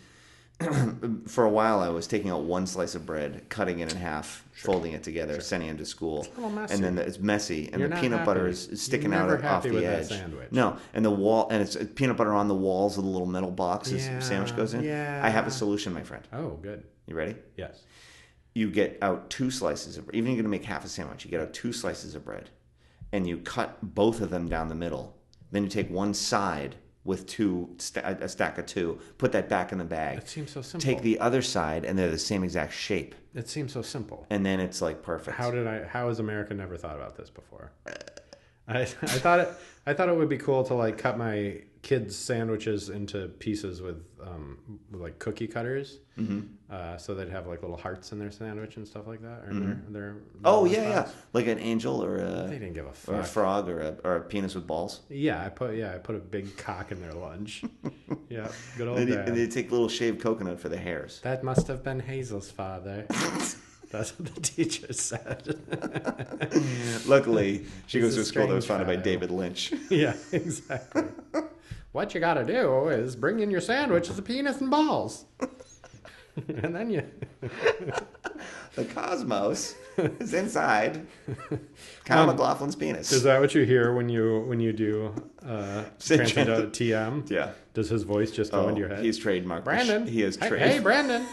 S2: for a while, I was taking out one slice of bread, cutting it in half, folding it together, sending him to school.
S1: a little messy.
S2: And then it's messy, and
S1: You're
S2: the
S1: not
S2: peanut butter
S1: happy.
S2: is sticking
S1: You're
S2: out
S1: never
S2: off
S1: happy
S2: the
S1: with that
S2: edge.
S1: sandwich.
S2: No, and the wall, and it's peanut butter on the walls of the little metal box the
S1: Yeah,
S2: sandwich goes in.
S1: yeah.
S2: I have a solution, my friend.
S1: Oh, good.
S2: You ready?
S1: Yes.
S2: You get out 2 slices of bread. Even if you're going to make half a sandwich, you get out 2 slices of bread, and you cut both of them down the middle. Then you take one side with a stack of 2, put that back in the bag.
S1: It seems so simple.
S2: Take the other side, and they're the same exact shape,
S1: It seems so simple.
S2: and then it's like perfect.
S1: How has America never thought about this before? I thought it would be cool to like cut my kids' sandwiches into pieces with like cookie cutters, so they'd have like little hearts in their sandwich and stuff like that. Or their
S2: Oh
S1: little
S2: yeah,
S1: spots.
S2: like an angel or
S1: They didn't give a
S2: or a
S1: fuck.
S2: frog or a penis with balls.
S1: Yeah, I put a big cock in their lunch. Yeah, good old
S2: And
S1: dad.
S2: they take little shaved coconut for the hairs.
S1: That must have been Hazel's father. That's what the teacher said.
S2: Luckily, she
S1: He's
S2: goes to
S1: a
S2: a school that was
S1: strange
S2: founded by
S1: child.
S2: David Lynch.
S1: Yeah, exactly. What you got to do is bring in your sandwich as a penis and balls, and then you.
S2: The cosmos is inside Kyle McLaughlin's penis.
S1: Is that what you hear when you do transcend TM?
S2: Yeah.
S1: Does his voice just go into your head?
S2: He's trademarked.
S1: Brandon.
S2: He is
S1: Hey,
S2: trademarked.
S1: hey, Brandon.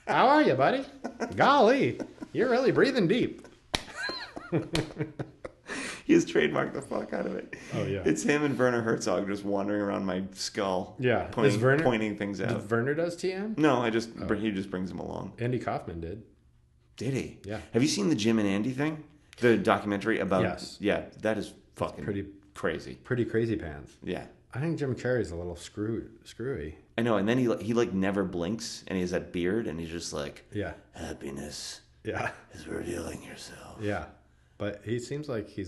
S1: How are you, buddy? Golly, you're really breathing deep.
S2: He has trademarked the fuck out of it.
S1: Oh, yeah.
S2: It's him and Werner Herzog just wandering around my skull.
S1: Yeah.
S2: Pointing things out.
S1: Werner does TM?
S2: No, he just brings them along.
S1: Andy Kaufman did.
S2: Did he?
S1: Yeah.
S2: Have you seen the Jim and Andy thing? The documentary about.
S1: Yes.
S2: Yeah, that is fucking
S1: pretty
S2: crazy.
S1: Pretty crazy pants.
S2: Yeah.
S1: I think Jim Carrey's a little screwy.
S2: I know, and then he like never blinks, and he has that beard, and he's just like,
S1: Yeah.
S2: happiness
S1: Yeah.
S2: is revealing yourself.
S1: Yeah. But he seems like he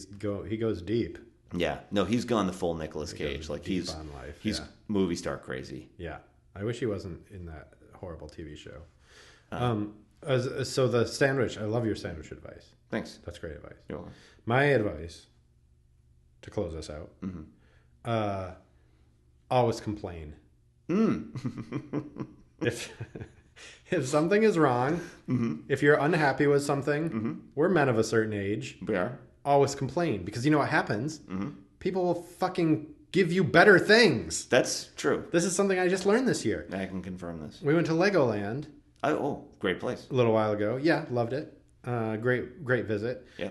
S1: goes deep.
S2: Yeah. No, he's gone the full Nicolas Cage. Like
S1: deep on life,
S2: he's
S1: yeah.
S2: movie star crazy.
S1: Yeah. I wish he wasn't in that horrible TV show. So the sandwich, I love your sandwich advice.
S2: Thanks.
S1: That's great advice.
S2: You're welcome.
S1: My advice, to close us out, always complain. If if something is wrong, if you're unhappy with something, we're men of a certain age.
S2: We are.
S1: Always complain, because you know what happens? People will fucking give you better things.
S2: That's true.
S1: This is something I just learned this year.
S2: I can confirm this.
S1: We went to Legoland
S2: Oh, great place.
S1: a little while ago. Yeah, loved it. Great visit.
S2: Yeah.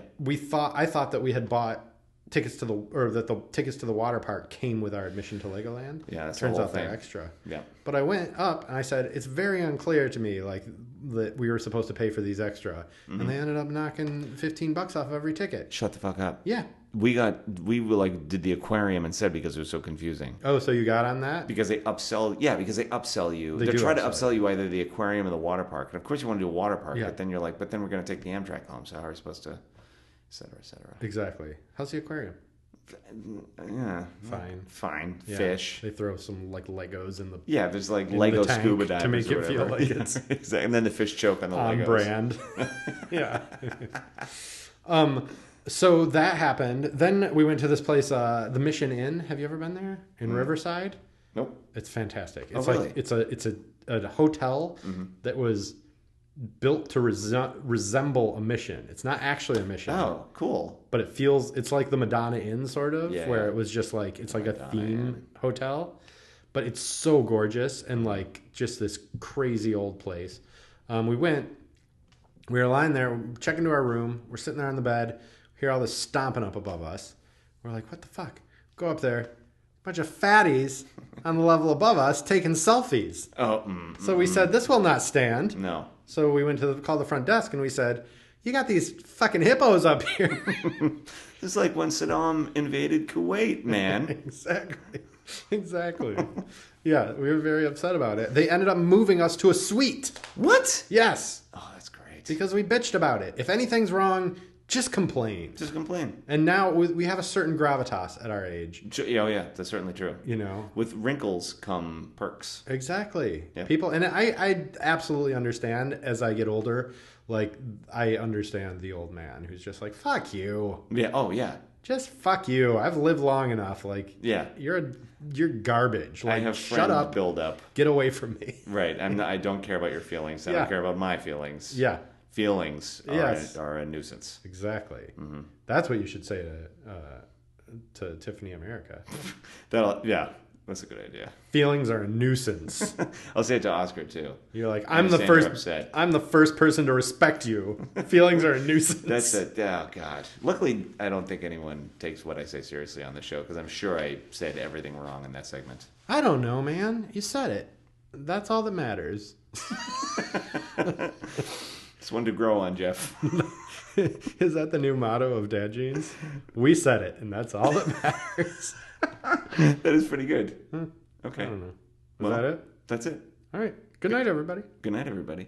S1: I thought that we had bought tickets to the tickets to the water park came with our admission to Legoland.
S2: Yeah, that's
S1: turns
S2: the whole
S1: out they're
S2: thing.
S1: extra.
S2: Yeah.
S1: But I went up and I said, it's very unclear to me, like, that we were supposed to pay for these extra, and they ended up knocking $15 off of every ticket.
S2: Shut the fuck up.
S1: Yeah.
S2: We did the aquarium instead because it was so confusing.
S1: Oh, so you got on that?
S2: Because they upsell you. They
S1: do
S2: try to
S1: upsell
S2: upsell you either the aquarium or the water park. And of course you want to do a water park,
S1: Yeah.
S2: but then you're like, but then we're going to take the Amtrak home, so how are we supposed to, et cetera, et cetera.
S1: Exactly. How's the aquarium?
S2: Yeah.
S1: Fine. Yeah.
S2: Fish.
S1: They throw some like Legos in the
S2: Yeah, there's like
S1: in
S2: Lego
S1: the tank
S2: scuba
S1: to
S2: divers
S1: make
S2: or
S1: it feel
S2: whatever.
S1: like
S2: Yeah,
S1: it's
S2: exactly. And then the fish choke on the
S1: on
S2: Legos.
S1: brand. Yeah. So that happened. Then we went to this place, the Mission Inn. Have you ever been there in Riverside?
S2: Nope.
S1: It's fantastic.
S2: Oh,
S1: It's
S2: really?
S1: like it's a hotel that was built to resemble a mission. It's not actually a mission.
S2: Oh, cool.
S1: But it's like the Madonna Inn sort of,
S2: Yeah,
S1: where
S2: yeah.
S1: it was just like, it's like a
S2: Madonna
S1: theme
S2: Inn.
S1: hotel, but it's so gorgeous and like just this crazy old place. We were lying there, checking into our room. We're sitting there on the bed, hear all this stomping up above us. We're like, what the fuck? Go up there. Bunch of fatties on the level above us taking selfies.
S2: Oh,
S1: So we said, this will not stand.
S2: no.
S1: So we went to call the front desk and we said, you got these fucking hippos up here.
S2: It's like when Saddam invaded Kuwait, man.
S1: Exactly. Yeah, we were very upset about it. They ended up moving us to a suite.
S2: What?
S1: Yes,
S2: Oh, that's great.
S1: because we bitched about it. If anything's wrong, just complain.
S2: Just complain.
S1: And now we have a certain gravitas at our age,
S2: Yeah, yeah, that's certainly true.
S1: you know.
S2: With wrinkles come perks.
S1: Exactly.
S2: Yeah.
S1: People, and I absolutely understand as I get older, like, I understand the old man who's just like, fuck you.
S2: Yeah. Oh, yeah.
S1: Just fuck you. I've lived long enough. Like,
S2: Yeah.
S1: you're garbage. Like,
S2: I have
S1: shut
S2: friends
S1: up.
S2: build up.
S1: Get away from me.
S2: Right. I don't care about your feelings. I
S1: Yeah.
S2: don't care about my feelings.
S1: Yeah,
S2: Feelings
S1: Yes.
S2: are a nuisance.
S1: exactly. That's what you should say to Tiffany America.
S2: Yeah, that's a good idea.
S1: Feelings are a nuisance.
S2: I'll say it to Oscar too.
S1: You're like,
S2: I
S1: I'm the
S2: understand you're
S1: first.
S2: upset.
S1: I'm the first person to respect you. Feelings are a nuisance.
S2: That's it. Oh God. Luckily, I don't think anyone takes what I say seriously on the show because I'm sure I said everything wrong in that segment.
S1: I don't know, man. You said it. That's all that matters.
S2: It's one to grow on, Jeff.
S1: Is that the new motto of Dad Jeans? We said it, and that's all that matters.
S2: That is pretty good. Okay.
S1: I don't know. Is
S2: Well,
S1: that it?
S2: That's it.
S1: All right. Good night, everybody.
S2: Good night, everybody.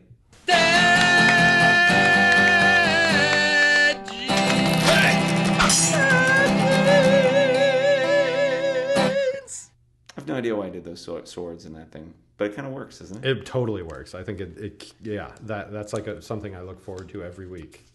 S2: I have no idea why I did those swords in that thing, but it kind of works, doesn't it?
S1: It totally works. I think yeah, that's like something I look forward to every week.